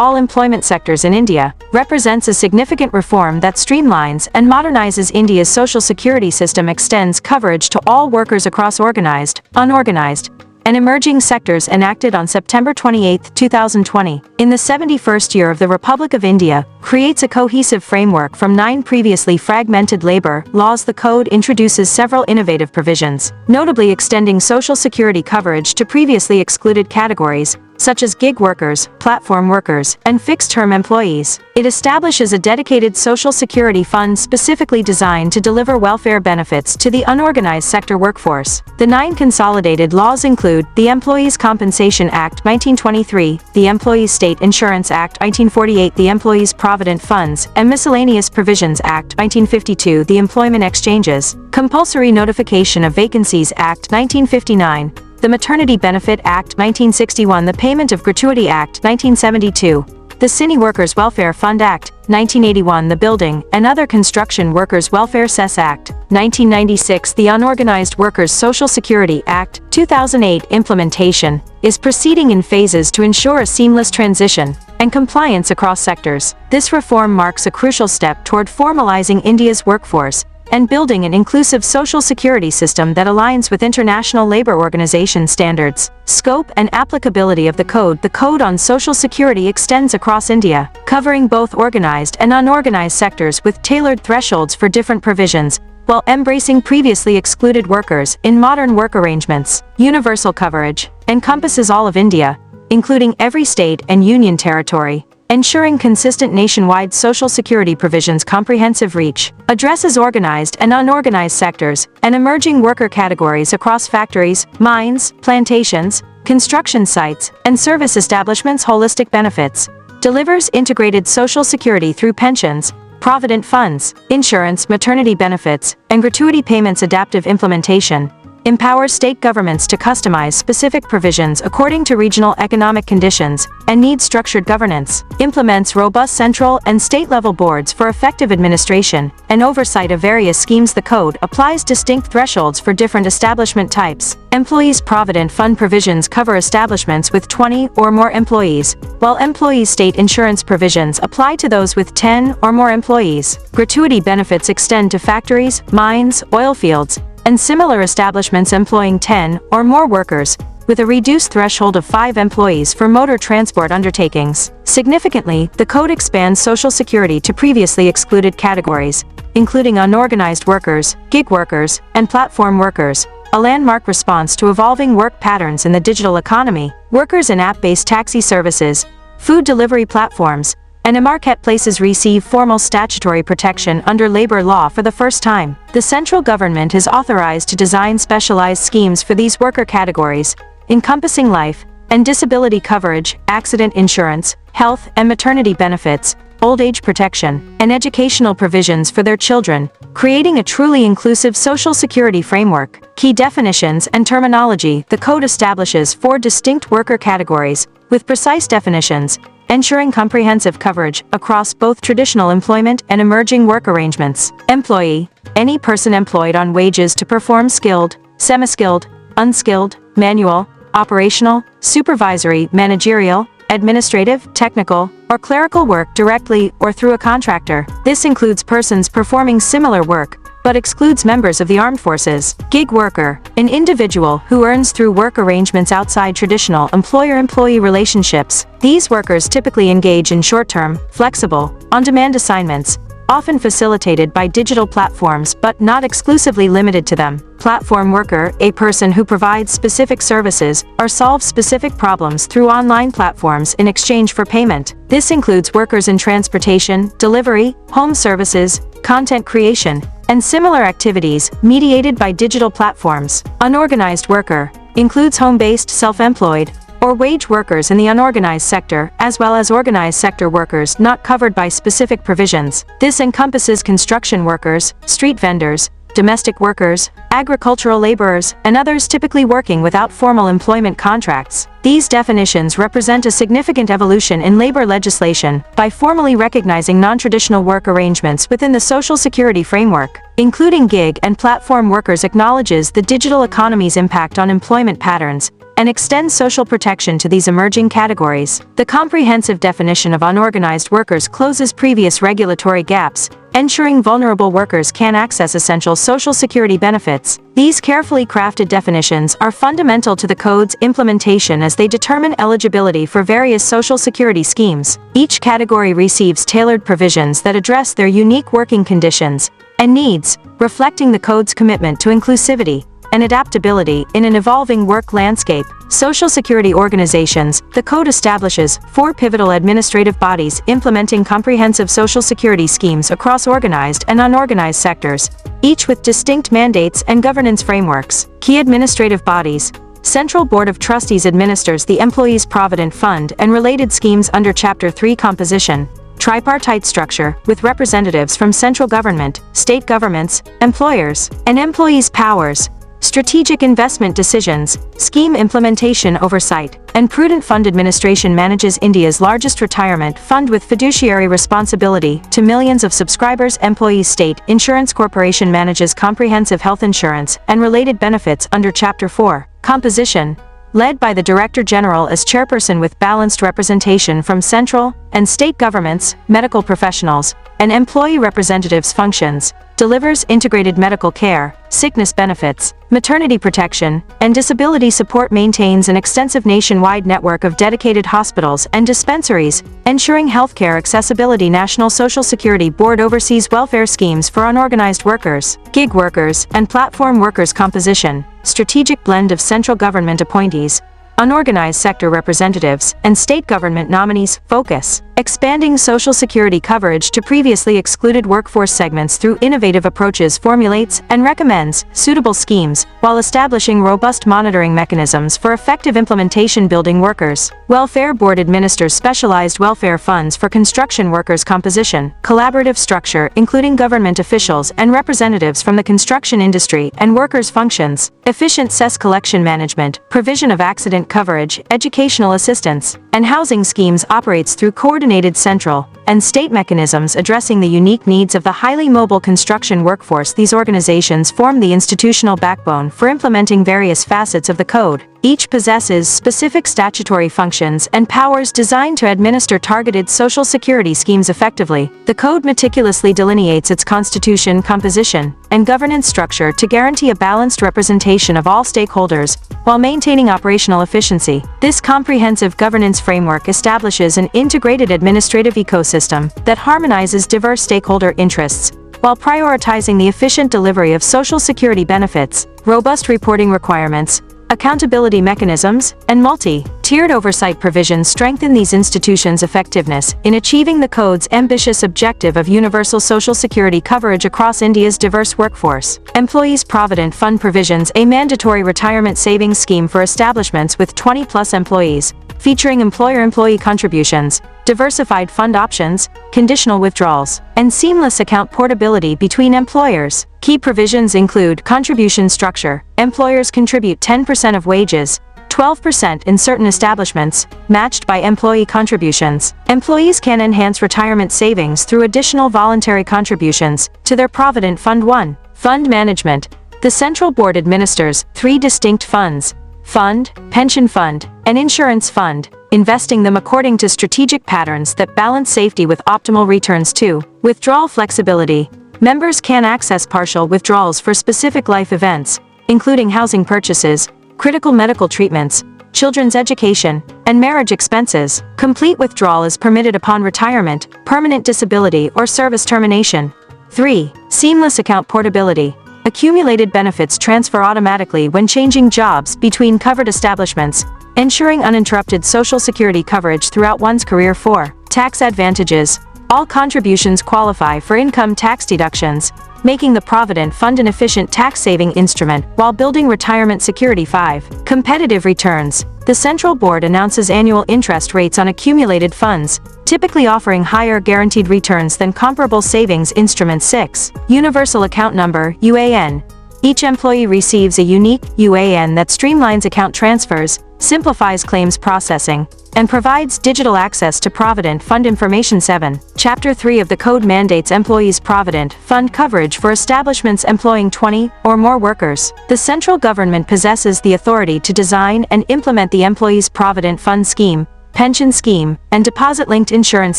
all employment sectors in India. Represents a significant reform that streamlines and modernizes India's Social Security system, extends coverage to all workers across organized, unorganized, and emerging sectors. Enacted on September 28, 2020, in the 71st year of the Republic of India, creates a cohesive framework from 9 previously fragmented labor laws. The code introduces several innovative provisions, notably extending Social Security coverage to previously excluded categories, such as gig workers, platform workers, and fixed-term employees. It establishes a dedicated Social Security fund specifically designed to deliver welfare benefits to the unorganized sector workforce. The 9 consolidated laws include the Employees Compensation Act 1923, the Employees State Insurance Act 1948, the Employees Provident Funds and Miscellaneous Provisions Act 1952, the Employment Exchanges, Compulsory Notification of Vacancies Act 1959, the Maternity Benefit Act 1961, the Payment of Gratuity Act 1972, the Cine Workers Welfare Fund Act 1981, the Building and Other Construction Workers Welfare Cess Act 1996, the Unorganized Workers Social Security Act 2008. Implementation is proceeding in phases to ensure a seamless transition and compliance across sectors. This reform marks a crucial step toward formalizing India's workforce and building an inclusive Social Security system that aligns with International Labor Organization standards. Scope and applicability of the code. The Code on Social Security extends across India, covering both organized and unorganized sectors with tailored thresholds for different provisions, while embracing previously excluded workers in modern work arrangements. Universal coverage encompasses all of India, including every state and union territory, ensuring consistent nationwide Social Security provisions. Comprehensive reach addresses organized and unorganized sectors and emerging worker categories across factories, mines, plantations, construction sites, and service establishments. Holistic benefits delivers integrated Social Security through pensions, provident funds, insurance, maternity benefits, and gratuity payments. Adaptive implementation empowers state governments to customize specific provisions according to regional economic conditions and needs. Structured governance implements robust central and state-level boards for effective administration and oversight of various schemes. The code applies distinct thresholds for different establishment types. Employees Provident Fund provisions cover establishments with 20 or more employees, while employees' state insurance provisions apply to those with 10 or more employees. Gratuity benefits extend to factories, mines, oil fields, and similar establishments employing 10 or more workers, with a reduced threshold of 5 employees for motor transport undertakings. Significantly, the code expands Social Security to previously excluded categories, including unorganized workers, gig workers, and platform workers, a landmark response to evolving work patterns in the digital economy. Workers in app-based taxi services, food delivery platforms, and marketplaces receive formal statutory protection under labor law for the first time. The central government is authorized to design specialized schemes for these worker categories, encompassing life and disability coverage, accident insurance, health and maternity benefits, old age protection, and educational provisions for their children, creating a truly inclusive Social Security framework. Key definitions and terminology. The code establishes 4 distinct worker categories, with precise definitions, ensuring comprehensive coverage across both traditional employment and emerging work arrangements. Employee: any person employed on wages to perform skilled, semi-skilled, unskilled, manual, operational, supervisory, managerial, administrative, technical, or clerical work directly or through a contractor. This includes persons performing similar work, but excludes members of the armed forces. Gig worker: an individual who earns through work arrangements outside traditional employer-employee relationships. These workers typically engage in short-term, flexible, on-demand assignments, often facilitated by digital platforms but not exclusively limited to them. Platform worker: a person who provides specific services or solves specific problems through online platforms in exchange for payment. This includes workers in transportation, delivery, home services, content creation, and similar activities mediated by digital platforms. Unorganized worker includes home-based, self-employed, or wage workers in the unorganized sector, as well as organized sector workers not covered by specific provisions. This encompasses construction workers, street vendors, domestic workers, agricultural laborers, and others typically working without formal employment contracts. These definitions represent a significant evolution in labor legislation by formally recognizing non-traditional work arrangements within the Social Security framework. Including gig and platform workers acknowledges the digital economy's impact on employment patterns and extends social protection to these emerging categories. The comprehensive definition of unorganized workers closes previous regulatory gaps, ensuring vulnerable workers can access essential Social Security benefits. These carefully crafted definitions are fundamental to the code's implementation as they determine eligibility for various Social Security schemes. Each category receives tailored provisions that address their unique working conditions and needs, reflecting the code's commitment to inclusivity and adaptability in an evolving work landscape. Social Security organizations: the code establishes 4 pivotal administrative bodies implementing comprehensive Social Security schemes across organized and unorganized sectors, each with distinct mandates and governance frameworks. Key administrative bodies: Central Board of Trustees administers the Employees Provident Fund and related schemes under Chapter 3 composition. Tripartite structure, with representatives from central government, state governments, employers, and employees' powers. Strategic investment decisions, scheme implementation oversight, and prudent fund administration manages India's largest retirement fund with fiduciary responsibility to millions of subscribers. Employees State Insurance Corporation manages comprehensive health insurance and related benefits under Chapter 4. Composition, led by the Director General as chairperson with balanced representation from central and state governments, medical professionals, and employee representatives. Functions, delivers integrated medical care, sickness benefits, maternity protection, and disability support. Maintains an extensive nationwide network of dedicated hospitals and dispensaries, ensuring healthcare accessibility. National Social Security Board oversees welfare schemes for unorganized workers, gig workers, and platform workers. Composition, strategic blend of central government appointees, unorganized sector representatives, and state government nominees. Focus, expanding Social Security coverage to previously excluded workforce segments through innovative approaches. Formulates and recommends suitable schemes, while establishing robust monitoring mechanisms for effective implementation. Building workers Welfare Board administers specialized welfare funds for construction workers. Composition, collaborative structure including government officials and representatives from the construction industry and workers. Functions, efficient cess collection management, provision of accident employment coverage, educational assistance, and housing schemes operates through coordinated central and state mechanisms addressing the unique needs of the highly mobile construction workforce. These organizations form the institutional backbone for implementing various facets of the code. Each possesses specific statutory functions and powers designed to administer targeted Social Security schemes effectively. The code meticulously delineates its constitution, composition, and governance structure to guarantee a balanced representation of all stakeholders while maintaining operational efficiency. This comprehensive governance framework establishes an integrated administrative ecosystem that harmonizes diverse stakeholder interests while prioritizing the efficient delivery of Social Security benefits. Robust reporting requirements, accountability mechanisms, and multi-tiered oversight provisions strengthen these institutions' effectiveness in achieving the code's ambitious objective of universal Social Security coverage across India's diverse workforce. Employees' Provident Fund provisions a mandatory retirement savings scheme for establishments with 20-plus employees, featuring employer-employee contributions, diversified fund options, conditional withdrawals, and seamless account portability between employers. Key provisions include contribution structure. Employers contribute 10% of wages, 12% in certain establishments, matched by employee contributions. Employees can enhance retirement savings through additional voluntary contributions to their Provident Fund. 1. Fund management. The Central Board administers 3 distinct funds: fund, pension fund, and insurance fund, investing them according to strategic patterns that balance safety with optimal returns. 2. Withdrawal flexibility. Members can access partial withdrawals for specific life events, including housing purchases, critical medical treatments, children's education, and marriage expenses. Complete withdrawal is permitted upon retirement, permanent disability, or service termination. 3. Seamless account portability. Accumulated benefits transfer automatically when changing jobs between covered establishments, ensuring uninterrupted Social Security coverage throughout one's career. 4. Tax advantages. All contributions qualify for income tax deductions, making the Provident Fund an efficient tax-saving instrument while building retirement security. 5. Competitive returns. The Central Board announces annual interest rates on accumulated funds, typically offering higher guaranteed returns than comparable savings instruments. 6. Universal Account Number, UAN. Each employee receives a unique UAN that streamlines account transfers, simplifies claims processing, and provides digital access to Provident Fund information. 7. Chapter 3 of the Code mandates employees' Provident Fund coverage for establishments employing 20 or more workers. The central government possesses the authority to design and implement the Employees' Provident Fund scheme, pension scheme, and deposit-linked insurance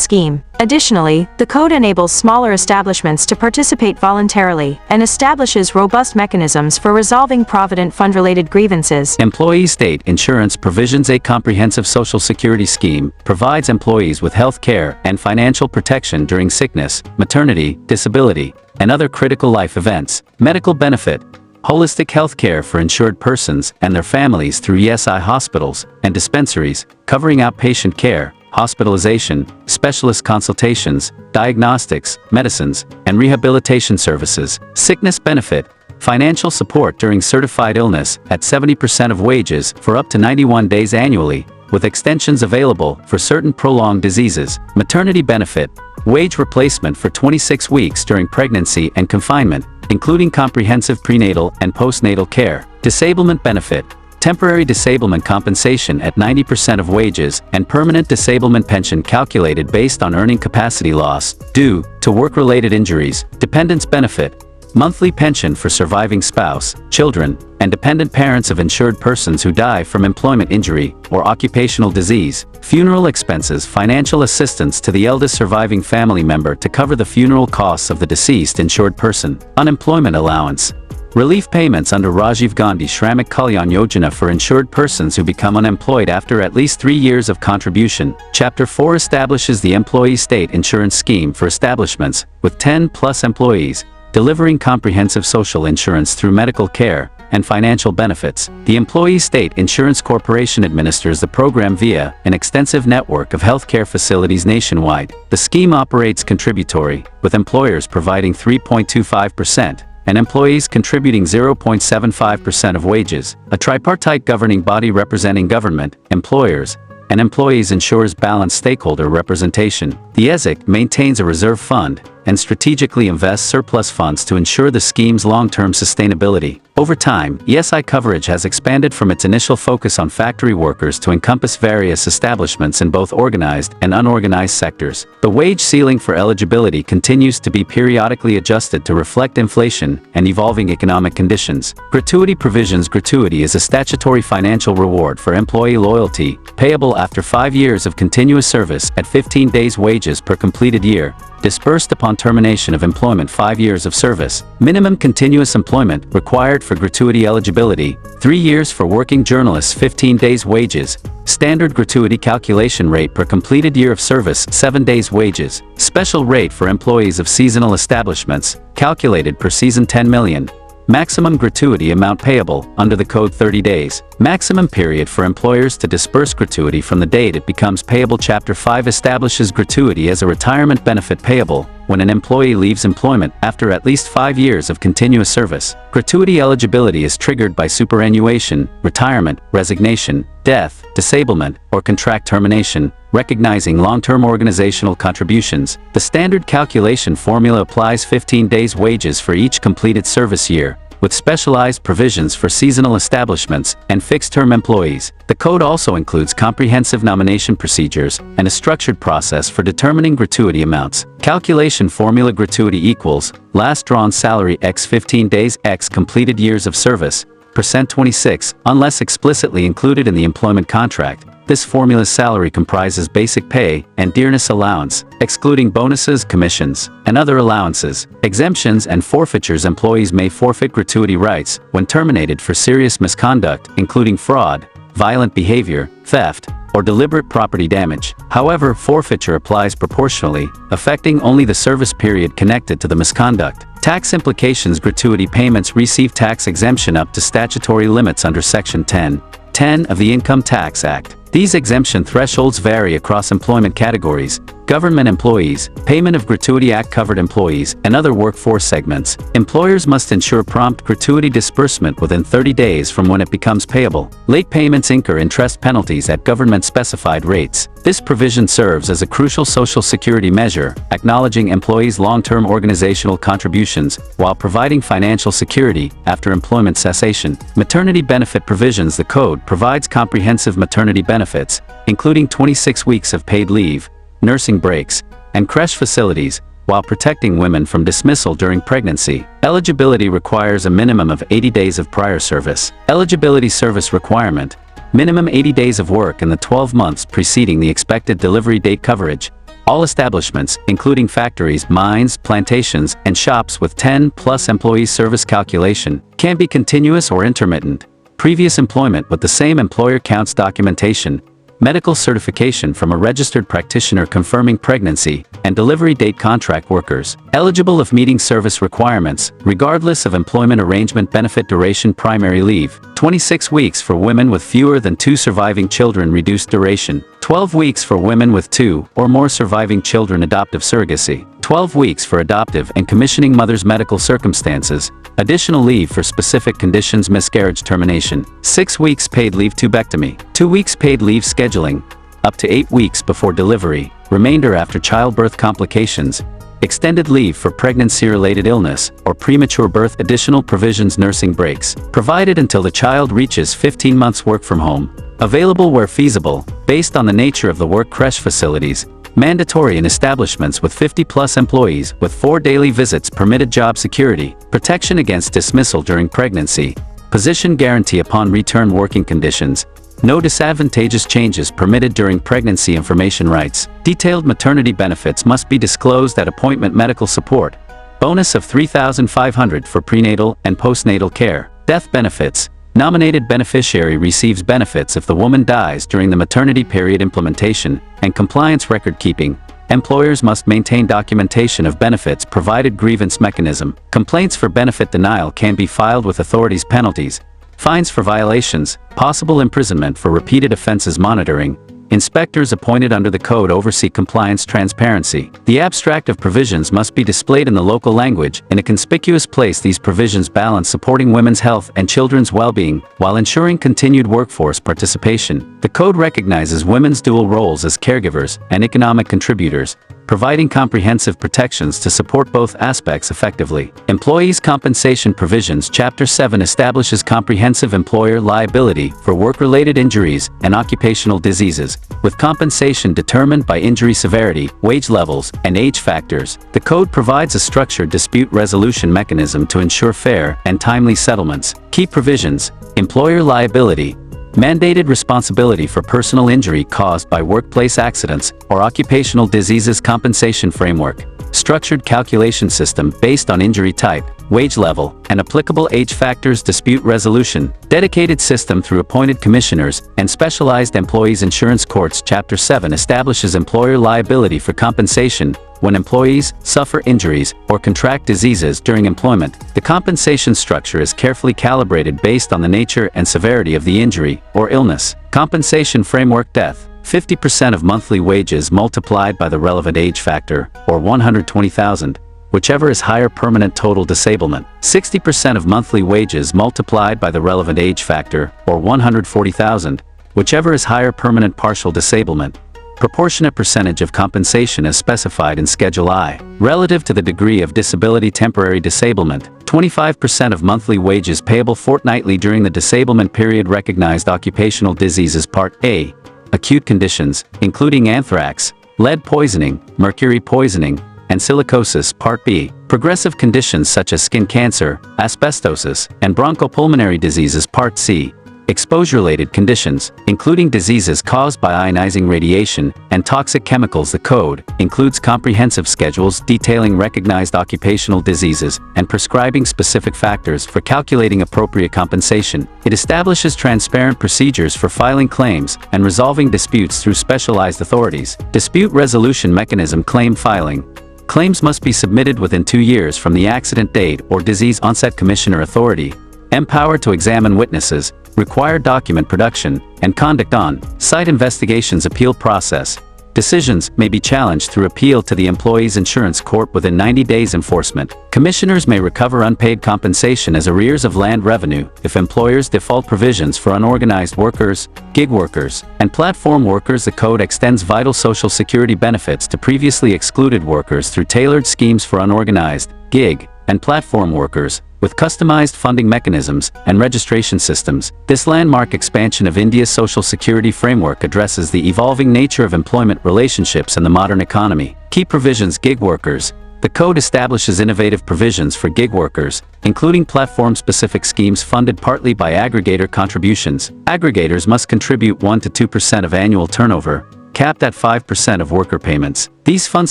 scheme. Additionally, the code enables smaller establishments to participate voluntarily and establishes robust mechanisms for resolving Provident Fund-related grievances. Employee state insurance provisions. A comprehensive Social Security scheme provides employees with health care and financial protection during sickness, maternity, disability, and other critical life events. Medical benefit. Holistic health care for insured persons and their families through ESI hospitals and dispensaries, covering outpatient care, hospitalization, specialist consultations, diagnostics, medicines, and rehabilitation services. Sickness benefit. Financial support during certified illness at 70% of wages for up to 91 days annually, with extensions available for certain prolonged diseases. Maternity benefit. Wage replacement for 26 weeks during pregnancy and confinement, including comprehensive prenatal and postnatal care. Disablement benefit. Temporary disablement compensation at 90% of wages and permanent disablement pension calculated based on earning capacity loss due to work-related injuries. Dependents benefit. Monthly pension for surviving spouse, children, and dependent parents of insured persons who die from employment injury or occupational disease. Funeral expenses. Financial assistance to the eldest surviving family member to cover the funeral costs of the deceased insured person. Unemployment allowance. Relief payments under Rajiv Gandhi Shramik Kalyan Yojana for insured persons who become unemployed after at least 3 years of contribution. Chapter 4 establishes the Employee State Insurance Scheme for establishments with 10-plus employees, delivering comprehensive social insurance through medical care and financial benefits. The Employee State Insurance Corporation administers the program via an extensive network of healthcare facilities nationwide. The scheme operates contributory, with employers providing 3.25% and employees contributing 0.75% of wages. A tripartite governing body representing government, employers, and employees ensures balanced stakeholder representation. The ESIC maintains a reserve fund and strategically invest surplus funds to ensure the scheme's long-term sustainability. Over time, ESI coverage has expanded from its initial focus on factory workers to encompass various establishments in both organized and unorganized sectors. The wage ceiling for eligibility continues to be periodically adjusted to reflect inflation and evolving economic conditions. Gratuity provisions. Gratuity is a statutory financial reward for employee loyalty, payable after 5 years of continuous service at 15 days' wages per completed year, disbursed upon termination of employment 5 years of service. Minimum continuous employment required for gratuity eligibility, 3 years for working journalists, 15 days wages. Standard gratuity calculation rate per completed year of service, 7 days wages. Special rate for employees of seasonal establishments, calculated per season, 10 million. Maximum gratuity amount payable, under the code, 30 days. Maximum period for employers to disburse gratuity from the date it becomes payable. Chapter 5 establishes gratuity as a retirement benefit payable when an employee leaves employment after at least 5 years of continuous service. Gratuity eligibility is triggered by superannuation, retirement, resignation, death, disablement, or contract termination, recognizing long-term organizational contributions. The standard calculation formula applies 15 days wages for each completed service year, with specialized provisions for seasonal establishments and fixed-term employees. The code also includes comprehensive nomination procedures and a structured process for determining gratuity amounts. Calculation formula. Gratuity equals last drawn salary x 15 days x completed years of service, %26, unless explicitly included in the employment contract. This formula's salary comprises basic pay and dearness allowance, excluding bonuses, commissions, and other allowances, exemptions, and forfeitures. Employees may forfeit gratuity rights when terminated for serious misconduct, including fraud, violent behavior, theft, or deliberate property damage. However, forfeiture applies proportionally, affecting only the service period connected to the misconduct. Tax implications. Gratuity payments receive tax exemption up to statutory limits under Section 10(10) of the Income Tax Act. These exemption thresholds vary across employment categories. Government employees, Payment of Gratuity Act covered employees, and other workforce segments. Employers must ensure prompt gratuity disbursement within 30 days from when it becomes payable. Late payments incur interest penalties at government-specified rates. This provision serves as a crucial Social Security measure, acknowledging employees' long-term organizational contributions while providing financial security after employment cessation. Maternity benefit provisions. The code provides comprehensive maternity benefits, including 26 weeks of paid leave, nursing breaks, and creche facilities, while protecting women from dismissal during pregnancy. Eligibility requires a minimum of 80 days of prior service. Eligibility service requirement: minimum 80 days of work in the 12 months preceding the expected delivery date. Coverage: all establishments, including factories, mines, plantations, and shops with 10+ employees. Service calculation can be continuous or intermittent. Previous employment with the same employer counts. Documentation: medical certification from a registered practitioner confirming pregnancy and delivery date. Contract workers eligible if meeting service requirements, regardless of employment arrangement. Benefit duration: primary leave, 26 weeks for women with fewer than 2 surviving children. Reduced duration, 12 weeks for women with 2 or more surviving children. Adoptive surrogacy, 12 weeks for adoptive and commissioning mothers. Medical circumstances, additional leave for specific conditions. Miscarriage termination, 6 weeks paid leave. Tubectomy, 2 weeks paid leave. Scheduling, up to 8 weeks before delivery, remainder after childbirth. Complications, extended leave for pregnancy-related illness or premature birth. Additional provisions. Nursing breaks, provided until the child reaches 15 months. Work from home, available where feasible, based on the nature of the work. Creche facilities, mandatory in establishments with 50+ employees, with 4 daily visits permitted. Job security, protection against dismissal during pregnancy, position guarantee upon return. Working conditions, no disadvantageous changes permitted during pregnancy. Information rights, detailed maternity benefits must be disclosed at appointment. Medical support, bonus of $3,500 for prenatal and postnatal care. Death benefits, nominated beneficiary receives benefits if the woman dies during the maternity period. Implementation and compliance. Record keeping, employers must maintain documentation of benefits provided. Grievance mechanism, complaints for benefit denial can be filed with authorities. Penalties, fines for violations, possible imprisonment for repeated offenses. Monitoring, inspectors appointed under the code oversee compliance. Transparency, the abstract of provisions must be displayed in the local language in a conspicuous place. These provisions balance supporting women's health and children's well-being while ensuring continued workforce participation. The code recognizes women's dual roles as caregivers and economic contributors, providing comprehensive protections to support both aspects effectively. Employees' Compensation Provisions Chapter 7 establishes comprehensive employer liability for work-related injuries and occupational diseases, with compensation determined by injury severity, wage levels, and age factors. The Code provides a structured dispute resolution mechanism to ensure fair and timely settlements. Key provisions: employer liability, mandated responsibility for personal injury caused by workplace accidents or occupational diseases. Compensation framework, structured calculation system based on injury type, wage level, and applicable age factors. Dispute resolution, dedicated system through appointed commissioners and specialized employees. Insurance courts. Chapter 7 establishes employer liability for compensation when employees suffer injuries or contract diseases during employment. The compensation structure is carefully calibrated based on the nature and severity of the injury or illness. Compensation framework. Death, 50% of monthly wages multiplied by the relevant age factor, or 120,000, whichever is higher. Permanent total disablement, 60% of monthly wages multiplied by the relevant age factor, or 140,000, whichever is higher. Permanent partial disablement, proportionate percentage of compensation as specified in Schedule I, relative to the degree of disability. Temporary disablement, 25% of monthly wages payable fortnightly during the disablement period. Recognized occupational diseases. Part A, acute conditions, including anthrax, lead poisoning, mercury poisoning, and silicosis. Part B, progressive conditions such as skin cancer, asbestosis, and bronchopulmonary diseases. Part C, exposure-related conditions, including diseases caused by ionizing radiation and toxic chemicals. The Code includes comprehensive schedules detailing recognized occupational diseases and prescribing specific factors for calculating appropriate compensation. It establishes transparent procedures for filing claims and resolving disputes through specialized authorities. Dispute resolution mechanism. Claim filing, claims must be submitted within 2 years from the accident date or disease onset. Commissioner authority, empowered to examine witnesses, require document production, and conduct on-site investigations. Appeal process, decisions may be challenged through appeal to the employee's insurance court within 90 days. Enforcement, commissioners may recover unpaid compensation as arrears of land revenue if employers default. Provisions for unorganized workers, gig workers, and platform workers. The Code extends vital Social Security benefits to previously excluded workers through tailored schemes for unorganized, gig, and platform workers, with customized funding mechanisms and registration systems. This landmark expansion of India's Social Security framework addresses the evolving nature of employment relationships in the modern economy. Key provisions. Gig workers, the Code establishes innovative provisions for gig workers, including platform-specific schemes funded partly by aggregator contributions. Aggregators must contribute 1 to 2% of annual turnover, capped at 5% of worker payments. These funds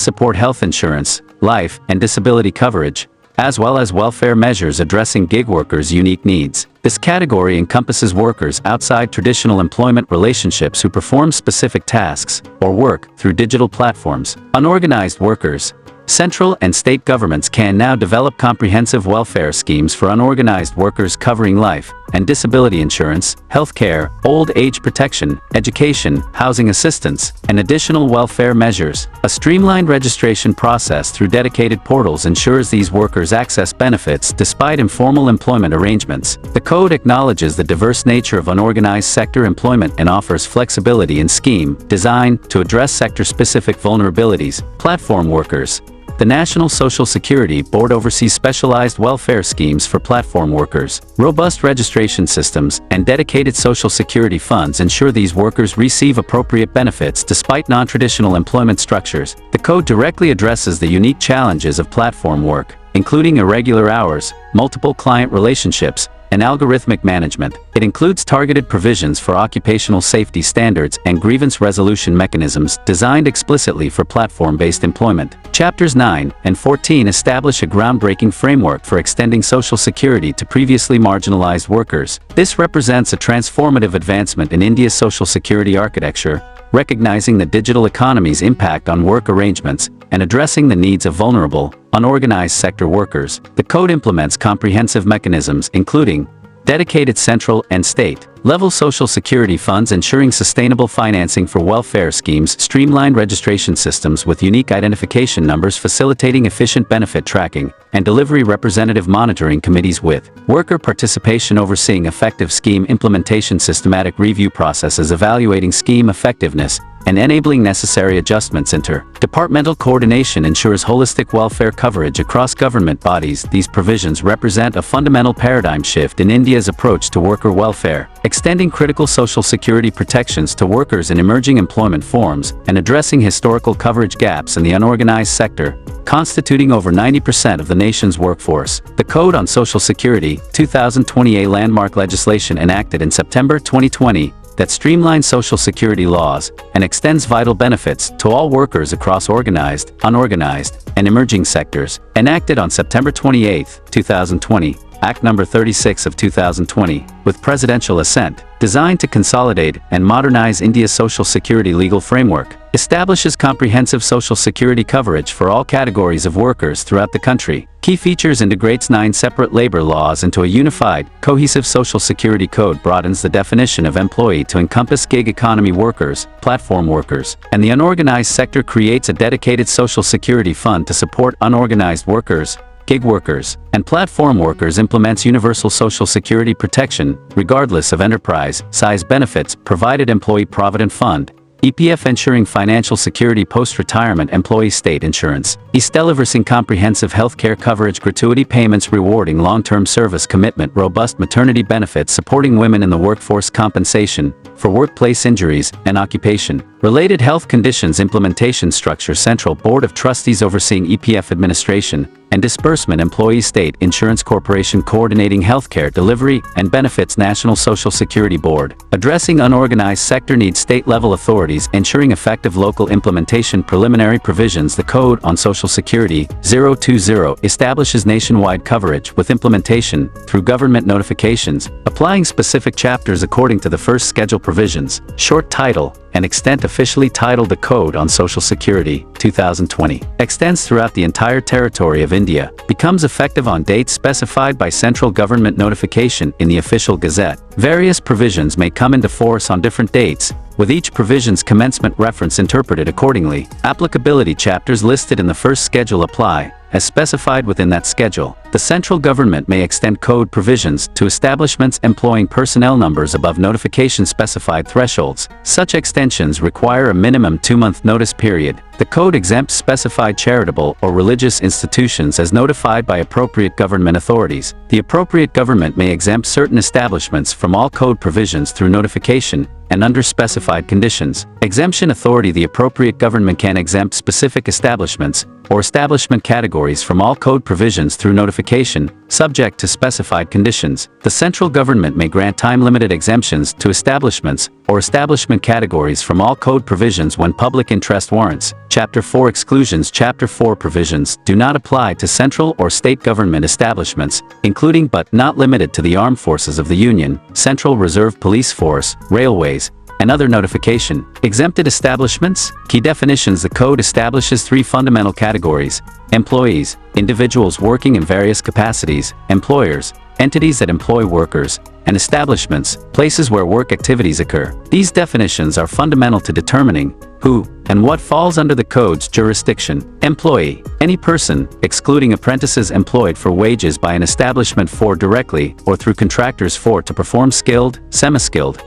support health insurance, life, and disability coverage, as well as welfare measures addressing gig workers' unique needs. This category encompasses workers outside traditional employment relationships who perform specific tasks or work through digital platforms. Unorganized workers, central and state governments can now develop comprehensive welfare schemes for unorganized workers covering life and disability insurance, health care, old age protection, education, housing assistance, and additional welfare measures. A streamlined registration process through dedicated portals ensures these workers access benefits despite informal employment arrangements. The Code acknowledges the diverse nature of unorganized sector employment and offers flexibility in scheme design to address sector-specific vulnerabilities. Platform workers, the National Social Security Board oversees specialized welfare schemes for platform workers. Robust registration systems and dedicated Social Security funds ensure these workers receive appropriate benefits despite non-traditional employment structures. The Code directly addresses the unique challenges of platform work, including irregular hours, multiple client relationships, and algorithmic management. It includes targeted provisions for occupational safety standards and grievance resolution mechanisms designed explicitly for platform-based employment. Chapters 9 and 14 establish a groundbreaking framework for extending Social Security to previously marginalized workers. This represents a transformative advancement in India's Social Security architecture, recognizing the digital economy's impact on work arrangements and addressing the needs of vulnerable, unorganized sector workers. The Code implements comprehensive mechanisms including dedicated central and state-level Social Security funds ensuring sustainable financing for welfare schemes, streamlined registration systems with unique identification numbers facilitating efficient benefit tracking, and delivery representative monitoring committees with worker participation overseeing effective scheme implementation, systematic review processes evaluating scheme effectiveness, and enabling necessary adjustments. Inter-departmental coordination ensures holistic welfare coverage across government bodies. These provisions represent a fundamental paradigm shift in India's approach to worker welfare, extending critical social security protections to workers in emerging employment forms and addressing historical coverage gaps in the unorganized sector, constituting over 90% of the nation's workforce. The Code on Social Security, 2020, a landmark legislation enacted in September 2020 that streamlines Social Security laws and extends vital benefits to all workers across organized, unorganized, and emerging sectors. Enacted on September 28, 2020, Act No. 36 of 2020, with presidential assent, designed to consolidate and modernize India's social security legal framework, establishes comprehensive social security coverage for all categories of workers throughout the country. Key features: integrates 9 separate labor laws into a unified, cohesive social security code, broadens the definition of employee to encompass gig economy workers, platform workers, and the unorganized sector, creates a dedicated social security fund to support unorganized workers, gig workers, and platform workers, implements universal social security protection, regardless of enterprise size, benefits, provided employee provident fund, EPF, ensuring financial security post-retirement employee state insurance, delivers comprehensive healthcare coverage, gratuity payments, rewarding long-term service commitment, robust maternity benefits, supporting women in the workforce, compensation for workplace injuries and occupation-related health conditions, implementation structure, Central Board of Trustees overseeing EPF administration and disbursement, employee state insurance corporation coordinating healthcare delivery and benefits, National Social Security Board, addressing unorganized sector needs, state-level authorities ensuring effective local implementation, preliminary provisions. The Code on Social Security, 020, establishes nationwide coverage with implementation through government notifications, applying specific chapters according to the first schedule provisions. Short title and extent: officially titled The Code on Social Security, 2020, extends throughout the entire territory of India, becomes effective on dates specified by central government notification in the Official Gazette. Various provisions may come into force on different dates, with each provision's commencement reference interpreted accordingly. Applicability: chapters listed in the first schedule apply, as specified within that schedule. The central government may extend code provisions to establishments employing personnel numbers above notification specified thresholds. Such extensions require a minimum 2-month notice period. The code exempts specified charitable or religious institutions as notified by appropriate government authorities. The appropriate government may exempt certain establishments from all code provisions through notification and under specified conditions. Exemption authority: the appropriate government can exempt specific establishments or establishment categories from all code provisions through notification, subject to specified conditions. The central government may grant time-limited exemptions to establishments or establishment categories from all code provisions when public interest warrants. Chapter 4 exclusions: Chapter 4 provisions do not apply to central or state government establishments, including but not limited to the armed forces of the Union, Central Reserve Police Force, railways, and other notification exempted establishments. Key definitions: the code establishes 3 fundamental categories: employees, individuals working in various capacities; employers, entities that employ workers; and establishments, places where work activities occur. These definitions are fundamental to determining who and what falls under the code's jurisdiction. Employee: any person, excluding apprentices employed for wages by an establishment for directly or through contractors for to perform skilled, semi-skilled,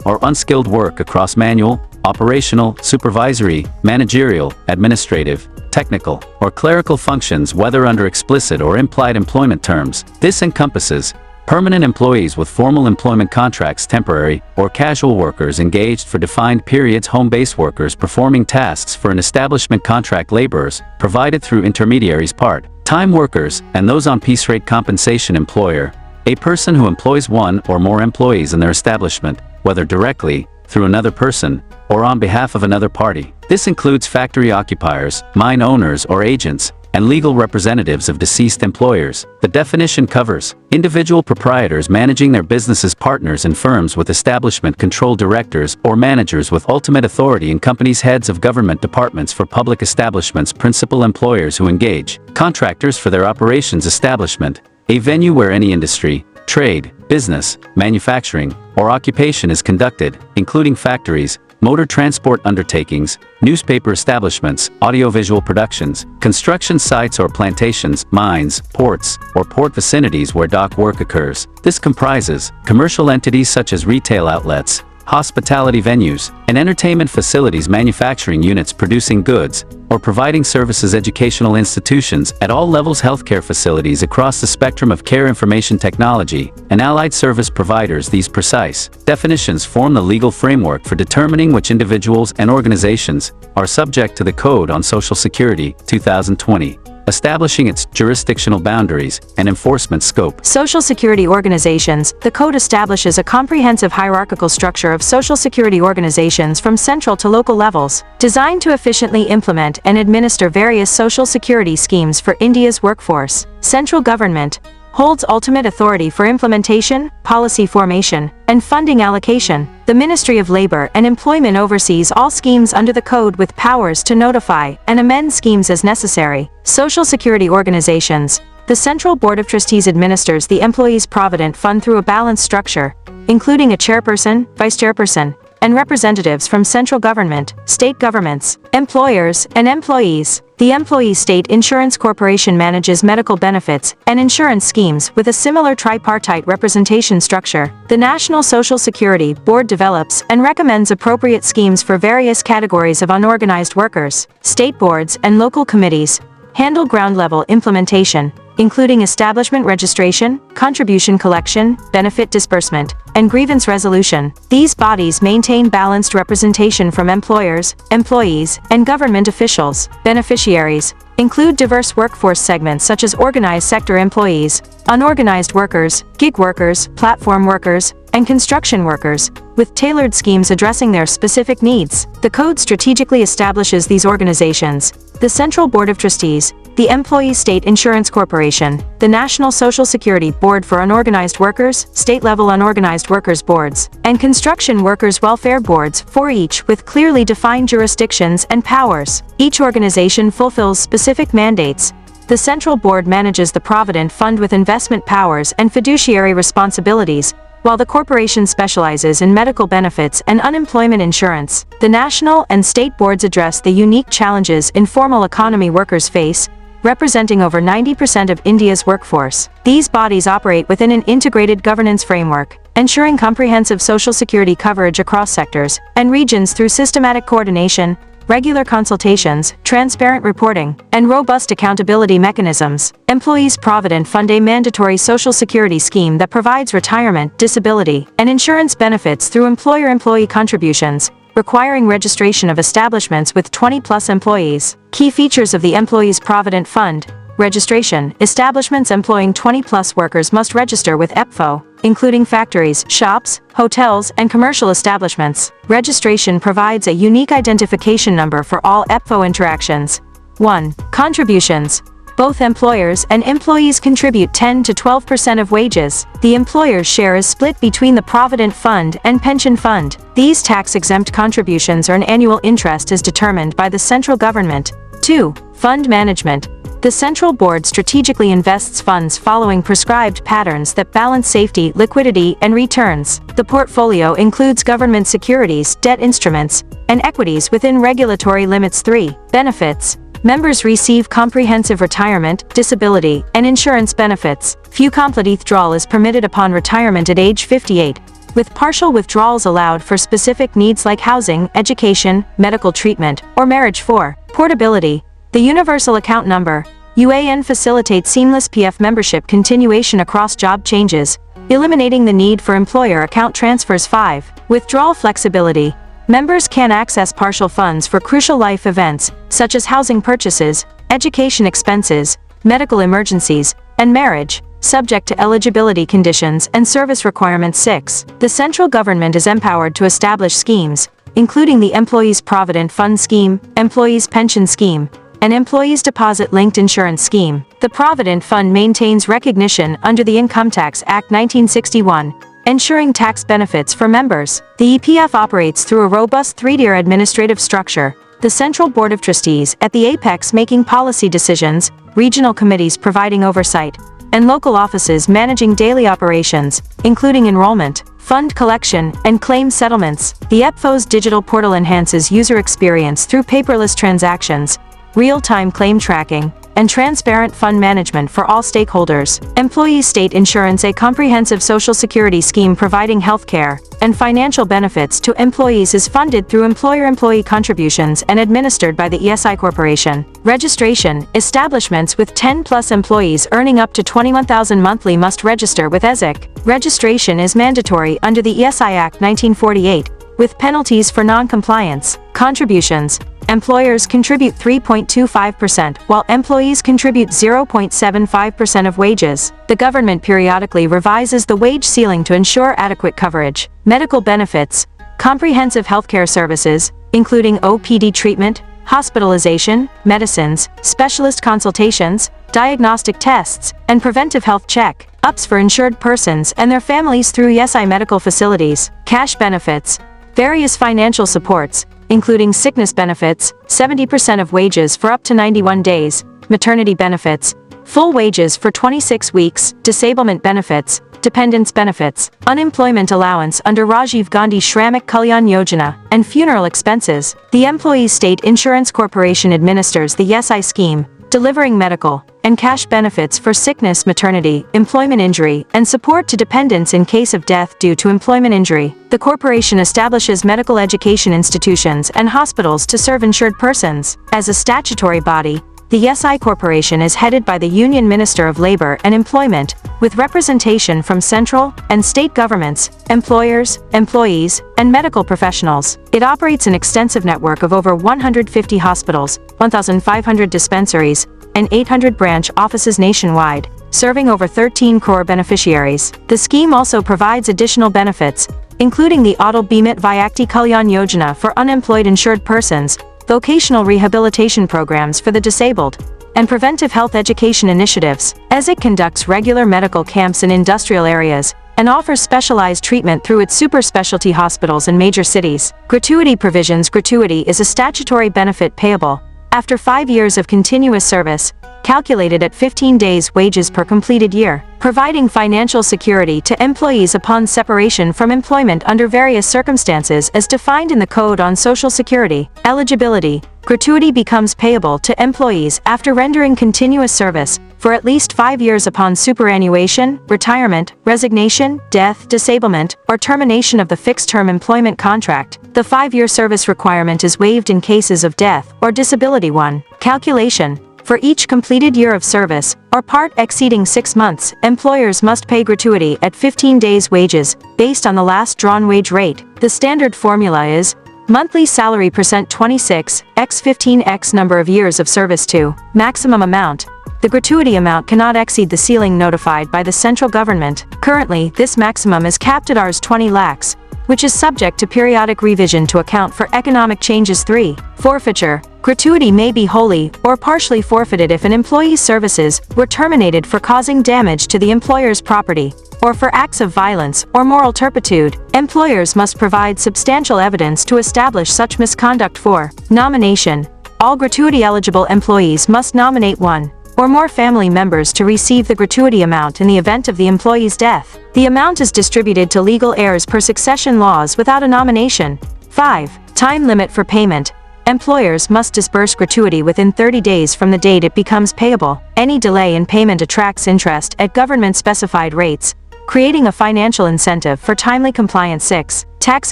or unskilled work across manual, operational, supervisory, managerial, administrative, technical, or clerical functions, whether under explicit or implied employment terms. This encompasses permanent employees with formal employment contracts, temporary or casual workers engaged for defined periods, home-based workers performing tasks for an establishment, contract laborers provided through intermediaries, part-time workers, and those on piece rate compensation. Employer: a person who employs one or more employees in their establishment, whether directly, through another person, or on behalf of another party. This includes factory occupiers, mine owners or agents, and legal representatives of deceased employers. The definition covers individual proprietors managing their businesses, partners in firms with establishment control, directors or managers with ultimate authority in companies, heads of government departments for public establishments, principal employers who engage contractors for their operations, establishment, a venue where any industry, trade, business, manufacturing, or occupation is conducted, including factories, motor transport undertakings, newspaper establishments, audiovisual productions, construction sites or plantations, mines, ports, or port vicinities where dock work occurs. This comprises commercial entities such as retail outlets, hospitality venues, and entertainment facilities, manufacturing units producing goods, or providing services, educational institutions at all levels, healthcare facilities across the spectrum of care, information technology, and allied service providers. These precise definitions form the legal framework for determining which individuals and organizations are subject to the Code on Social Security, 2020. Establishing its jurisdictional boundaries and enforcement scope. Social Security organizations. The Code establishes a comprehensive hierarchical structure of Social Security organizations from central to local levels, designed to efficiently implement and administer various Social Security schemes for India's workforce. Central government holds ultimate authority for implementation, policy formation, and funding allocation. The Ministry of Labor and Employment oversees all schemes under the Code with powers to notify and amend schemes as necessary. Social Security organizations. The Central Board of Trustees administers the Employees' Provident Fund through a balanced structure, including a chairperson, vice chairperson, and representatives from central government, state governments, employers, and employees. The Employees State Insurance Corporation manages medical benefits and insurance schemes with a similar tripartite representation structure. The National Social Security Board develops and recommends appropriate schemes for various categories of unorganized workers. State boards and local committees handle ground-level implementation, including establishment registration, contribution collection, benefit disbursement, and grievance resolution. These bodies maintain balanced representation from employers, employees, and government officials. Beneficiaries include diverse workforce segments such as organized sector employees, unorganized workers, gig workers, platform workers, and construction workers, with tailored schemes addressing their specific needs. The Code strategically establishes these organizations: the Central Board of Trustees, the Employees State Insurance Corporation, the National Social Security Board for Unorganized Workers, state-level unorganized workers boards, and construction workers' welfare boards, for each with clearly defined jurisdictions and powers. Each organization fulfills specific mandates. The Central Board manages the Provident Fund with investment powers and fiduciary responsibilities, while the corporation specializes in medical benefits and unemployment insurance. The national and state boards address the unique challenges informal economy workers face, representing over 90% of India's workforce. These bodies operate within an integrated governance framework, ensuring comprehensive Social Security coverage across sectors and regions through systematic coordination, regular consultations, transparent reporting, and robust accountability mechanisms. Employees' Provident Fund, a mandatory Social Security scheme that provides retirement, disability, and insurance benefits through employer-employee contributions, requiring registration of establishments with 20-plus employees. Key features of the Employees' Provident Fund: registration. Establishments employing 20-plus workers must register with EPFO, including factories, shops, hotels, and commercial establishments. Registration provides a unique identification number for all EPFO interactions. 1. Contributions. Both employers and employees contribute 10 to 12% of wages. The employer's share is split between the Provident Fund and Pension Fund. These tax-exempt contributions earn annual interest as determined by the central government. 2. Fund management. The Central Board strategically invests funds following prescribed patterns that balance safety, liquidity, and returns. The portfolio includes government securities, debt instruments, and equities within regulatory limits. 3. Benefits. Members receive comprehensive retirement, disability, and insurance benefits. Few complete withdrawal is permitted upon retirement at age 58, with partial withdrawals allowed for specific needs like housing, education, medical treatment, or marriage. 4. Portability. The Universal Account Number, UAN, facilitates seamless PF membership continuation across job changes, eliminating the need for employer account transfers. 5. Withdrawal flexibility. Members can access partial funds for crucial life events, such as housing purchases, education expenses, medical emergencies, and marriage, subject to eligibility conditions and service requirements. 6. The central government is empowered to establish schemes, including the Employees' Provident Fund Scheme, Employees' Pension Scheme, and Employees' Deposit-Linked Insurance Scheme. The Provident Fund maintains recognition under the Income Tax Act 1961, ensuring tax benefits for members. The EPF operates through a robust three-tier administrative structure: the Central Board of Trustees at the apex making policy decisions, regional committees providing oversight, and local offices managing daily operations, including enrollment, fund collection, and claim settlements. The EPFO's digital portal enhances user experience through paperless transactions, real-time claim tracking, and transparent fund management for all stakeholders. Employees state insurance, a comprehensive social security scheme providing healthcare and financial benefits to employees, is funded through employer-employee contributions and administered by the ESI Corporation. Registration: establishments with 10+ employees earning up to $21,000 monthly must register with ESIC. Registration is mandatory under the ESI Act 1948, with penalties for non-compliance. Contributions: employers contribute 3.25%, while employees contribute 0.75% of wages. The government periodically revises the wage ceiling to ensure adequate coverage. Medical benefits: comprehensive healthcare services, including OPD treatment, hospitalization, medicines, specialist consultations, diagnostic tests, and preventive health check-ups for insured persons and their families through ESI medical facilities. Cash benefits: various financial supports, including sickness benefits, 70% of wages for up to 91 days, maternity benefits, full wages for 26 weeks, disablement benefits, dependents benefits, unemployment allowance under Rajiv Gandhi Shramik Kalyan Yojana, and funeral expenses. The Employees State Insurance Corporation administers the ESI scheme, delivering medical and cash benefits for sickness, maternity, employment injury, and support to dependents in case of death due to employment injury. The corporation establishes medical education institutions and hospitals to serve insured persons. As a statutory body, the ESI Corporation is headed by the Union Minister of Labor and Employment, with representation from central and state governments, employers, employees, and medical professionals. It operates an extensive network of over 150 hospitals, 1,500 dispensaries, and 800 branch offices nationwide, serving over 13 crore beneficiaries. The scheme also provides additional benefits, including the Atal Bimit Vyakti Kalyan Yojana for unemployed insured persons, vocational rehabilitation programs for the disabled, and preventive health education initiatives. ESIC conducts regular medical camps in industrial areas and offers specialized treatment through its super specialty hospitals in major cities. Gratuity provisions: gratuity is a statutory benefit payable after 5 years of continuous service, calculated at 15 days' wages per completed year, providing financial security to employees upon separation from employment under various circumstances as defined in the Code on Social Security. Eligibility: gratuity becomes payable to employees after rendering continuous service for at least 5 years upon superannuation, retirement, resignation, death, disablement, or termination of the fixed-term employment contract. The 5-year service requirement is waived in cases of death or disability. 1. Calculation: for each completed year of service, or part exceeding 6 months, employers must pay gratuity at 15 days' wages, based on the last drawn wage rate. The standard formula is monthly salary percent 26 x 15 x number of years of service. 2. Maximum amount: the gratuity amount cannot exceed the ceiling notified by the central government. Currently, this maximum is capped at Rs 20 lakhs, which is subject to periodic revision to account for economic changes. 3. Forfeiture: gratuity may be wholly or partially forfeited if an employee's services were terminated for causing damage to the employer's property, or for acts of violence or moral turpitude. Employers must provide substantial evidence to establish such misconduct. 4. Nomination: all gratuity-eligible employees must nominate one or more family members to receive the gratuity amount in the event of the employee's death. The amount is distributed to legal heirs per succession laws without a nomination. 5. Time limit for payment: employers must disburse gratuity within 30 days from the date it becomes payable. Any delay in payment attracts interest at government-specified rates, creating a financial incentive for timely compliance. 6. Tax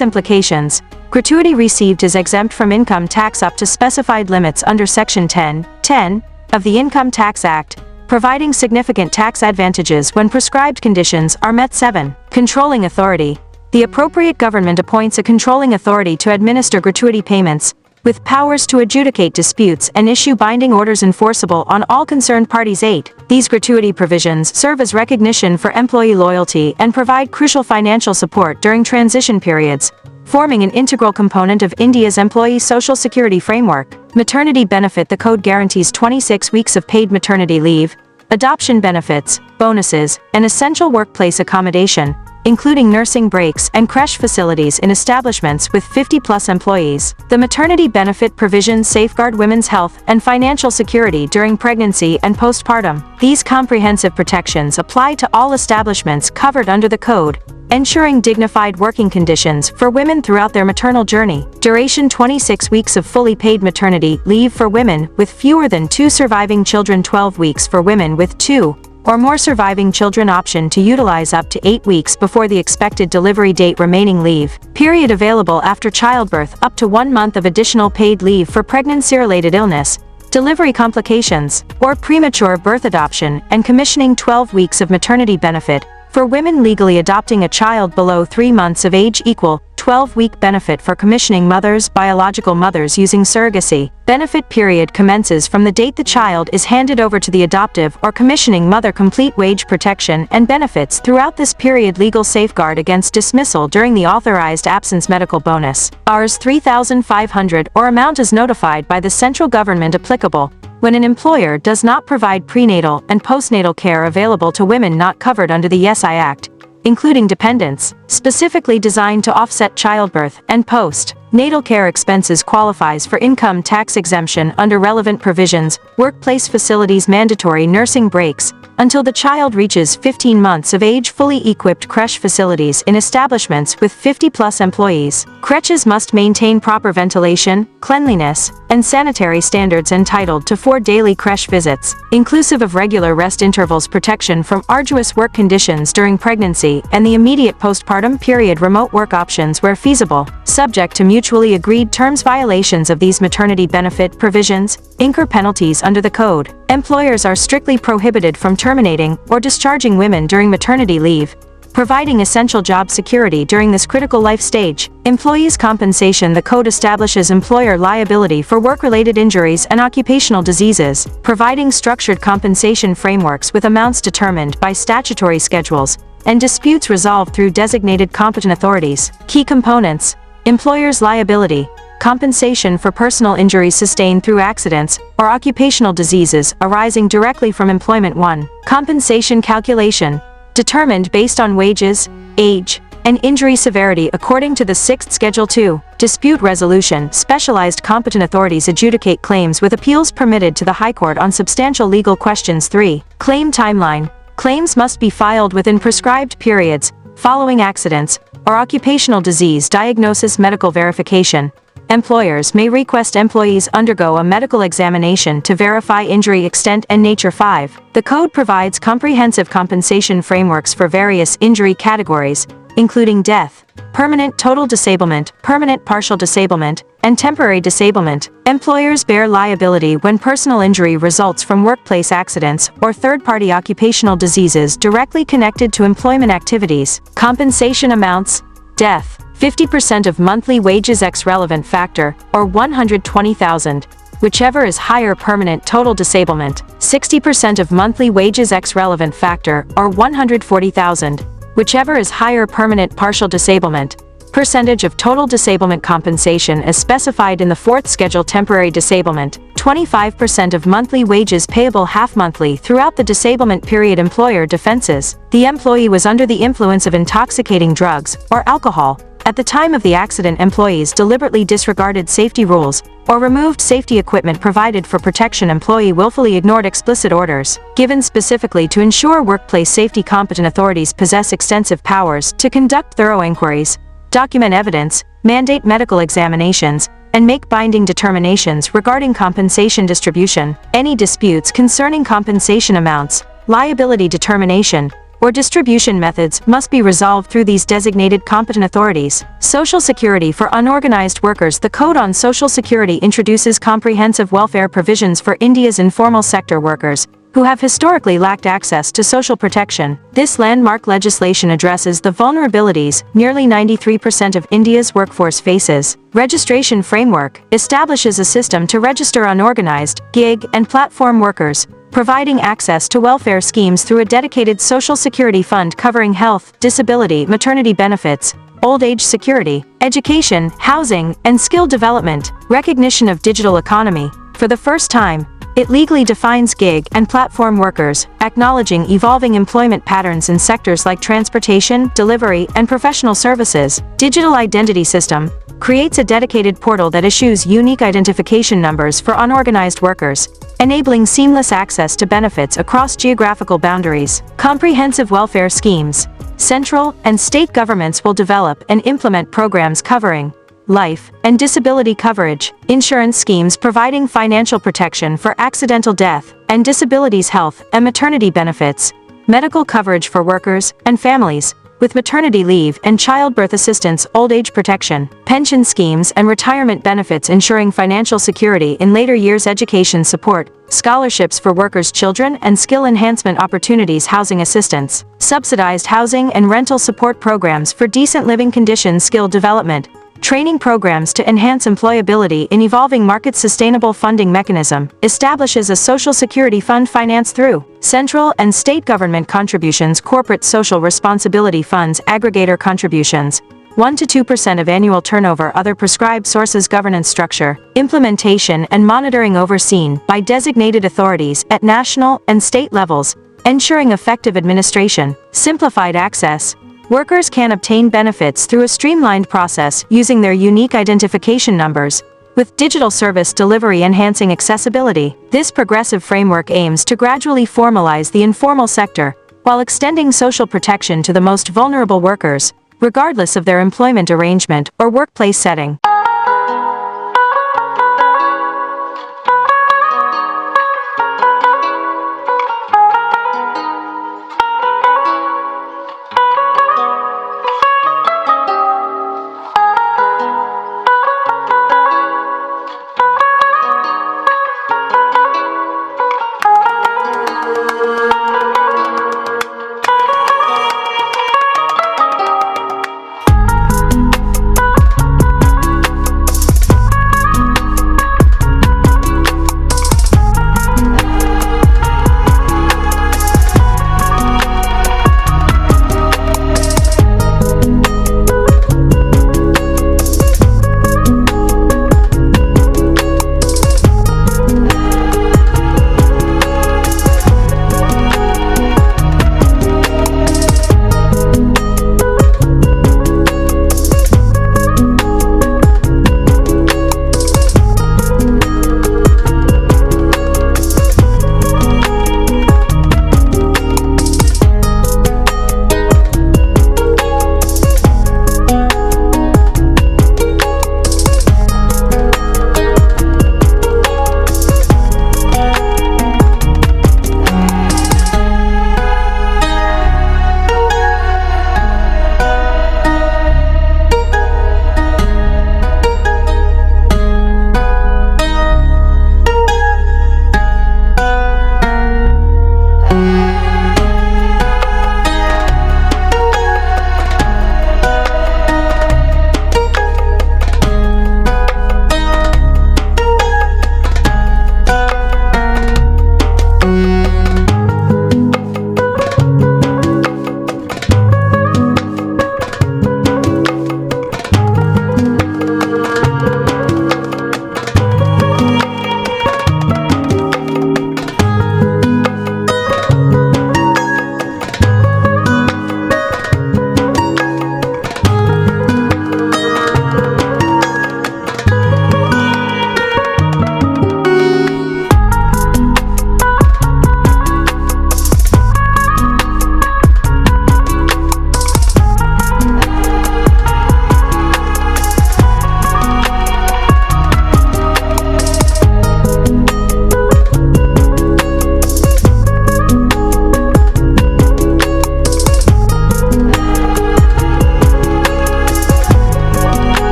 implications: gratuity received is exempt from income tax up to specified limits under Section 10(10) of the Income Tax Act, providing significant tax advantages when prescribed conditions are met. 7. Controlling authority: the appropriate government appoints a controlling authority to administer gratuity payments, with powers to adjudicate disputes and issue binding orders enforceable on all concerned parties. 8. These gratuity provisions serve as recognition for employee loyalty and provide crucial financial support during transition periods, forming an integral component of India's employee social security framework. Maternity benefit: the Code guarantees 26 weeks of paid maternity leave, adoption benefits, bonuses, and essential workplace accommodation, including nursing breaks and creche facilities in establishments with 50+ employees. The maternity benefit provisions safeguard women's health and financial security during pregnancy and postpartum. These comprehensive protections apply to all establishments covered under the Code, ensuring dignified working conditions for women throughout their maternal journey. Duration 26 weeks of fully paid maternity leave for women with fewer than 2 surviving children, 12 weeks for women with 2 or more surviving children, option to utilize up to 8 weeks before the expected delivery date. Remaining leave period available after childbirth, up to 1 month of additional paid leave for pregnancy-related illness, delivery complications, or premature birth. Adoption and commissioning 12 weeks of maternity benefit for women legally adopting a child below 3 months of age, equal 12-week benefit for commissioning mothers. Biological mothers using surrogacy. Benefit period commences from the date the child is handed over to the adoptive or commissioning mother. Complete wage protection and benefits throughout this period. Legal safeguard against dismissal during the authorized absence. Medical bonus Rs 3,500 or amount is notified by the central government applicable when an employer does not provide prenatal and postnatal care available to women not covered under the SI Act, including dependents, specifically designed to offset childbirth and post-natal care expenses. Qualifies for income tax exemption under relevant provisions. Workplace facilities. Mandatory nursing breaks until the child reaches 15 months of age. Fully equipped creche facilities in establishments with 50+ employees. Creches must maintain proper ventilation, cleanliness, and sanitary standards. Entitled to 4 daily creche visits, inclusive of regular rest intervals. Protection from arduous work conditions during pregnancy and the immediate postpartum period. Remote work options where feasible, subject to mutually agreed terms. Violations of these maternity benefit provisions incur penalties under the Code. Employers are strictly prohibited from terminating or discharging women during maternity leave, providing essential job security during this critical life stage. Employees' compensation. The Code establishes employer liability for work-related injuries and occupational diseases, providing structured compensation frameworks with amounts determined by statutory schedules and disputes resolved through designated competent authorities. Key components: employer's liability, compensation for personal injuries sustained through accidents or occupational diseases arising directly from employment. 1. Compensation calculation, determined based on wages, age, and injury severity according to the 6th Schedule 2. Dispute resolution. Specialized competent authorities adjudicate claims with appeals permitted to the High Court on substantial legal questions. 3. Claim timeline. Claims must be filed within prescribed periods following accidents or occupational disease diagnosis. Medical verification. Employers may request employees undergo a medical examination to verify injury extent and nature. 5. The Code provides comprehensive compensation frameworks for various injury categories, including death, permanent total disablement, permanent partial disablement, and temporary disablement. Employers bear liability when personal injury results from workplace accidents or third-party occupational diseases directly connected to employment activities. Compensation amounts: death, 50% of monthly wages x relevant factor, or $120,000, whichever is higher. Permanent total disablement, 60% of monthly wages x relevant factor, or $140,000, whichever is higher. Permanent partial disablement, percentage of total disablement compensation as specified in the 4th Schedule. Temporary disablement, 25% of monthly wages payable half-monthly throughout the disablement period. Employer defenses: the employee was under the influence of intoxicating drugs or alcohol at the time of the accident. Employees deliberately disregarded safety rules or removed safety equipment provided for protection. Employee willfully ignored explicit orders given specifically to ensure workplace safety. Competent authorities possess extensive powers to conduct thorough inquiries, document evidence, mandate medical examinations, and make binding determinations regarding compensation distribution. Any disputes concerning compensation amounts, liability determination, or distribution methods must be resolved through these designated competent authorities. Social Security for unorganized workers. The Code on Social Security introduces comprehensive welfare provisions for India's informal sector workers, who have historically lacked access to social protection. This landmark legislation addresses the vulnerabilities nearly 93% of India's workforce faces. Registration framework establishes a system to register unorganized, gig, and platform workers, providing access to welfare schemes through a dedicated Social Security fund covering health, disability, maternity benefits, old age security, education, housing, and skill development. Recognition of digital economy. For the first time, it legally defines gig and platform workers, acknowledging evolving employment patterns in sectors like transportation, delivery, and professional services. Digital Identity System creates a dedicated portal that issues unique identification numbers for unorganized workers, enabling seamless access to benefits across geographical boundaries. Comprehensive welfare schemes. central and state governments will develop and implement programs covering life and disability coverage, insurance schemes providing financial protection for accidental death and disabilities, health and maternity benefits, medical coverage for workers and families, with maternity leave and childbirth assistance, old age protection, pension schemes and retirement benefits ensuring financial security in later years, education support, scholarships for workers' children and skill enhancement opportunities, housing assistance, subsidized housing and rental support programs for decent living conditions, skill development, training programs to enhance employability in evolving markets, sustainable funding mechanism, establishes a social security fund financed through central and state government contributions, corporate social responsibility funds, aggregator contributions, 1 to 2% of annual turnover, other prescribed sources, governance structure, implementation and monitoring overseen by designated authorities at national and state levels, ensuring effective administration, simplified access. Workers can obtain benefits through a streamlined process using their unique identification numbers, with digital service delivery enhancing accessibility. This progressive framework aims to gradually formalize the informal sector, while extending social protection to the most vulnerable workers, regardless of their employment arrangement or workplace setting.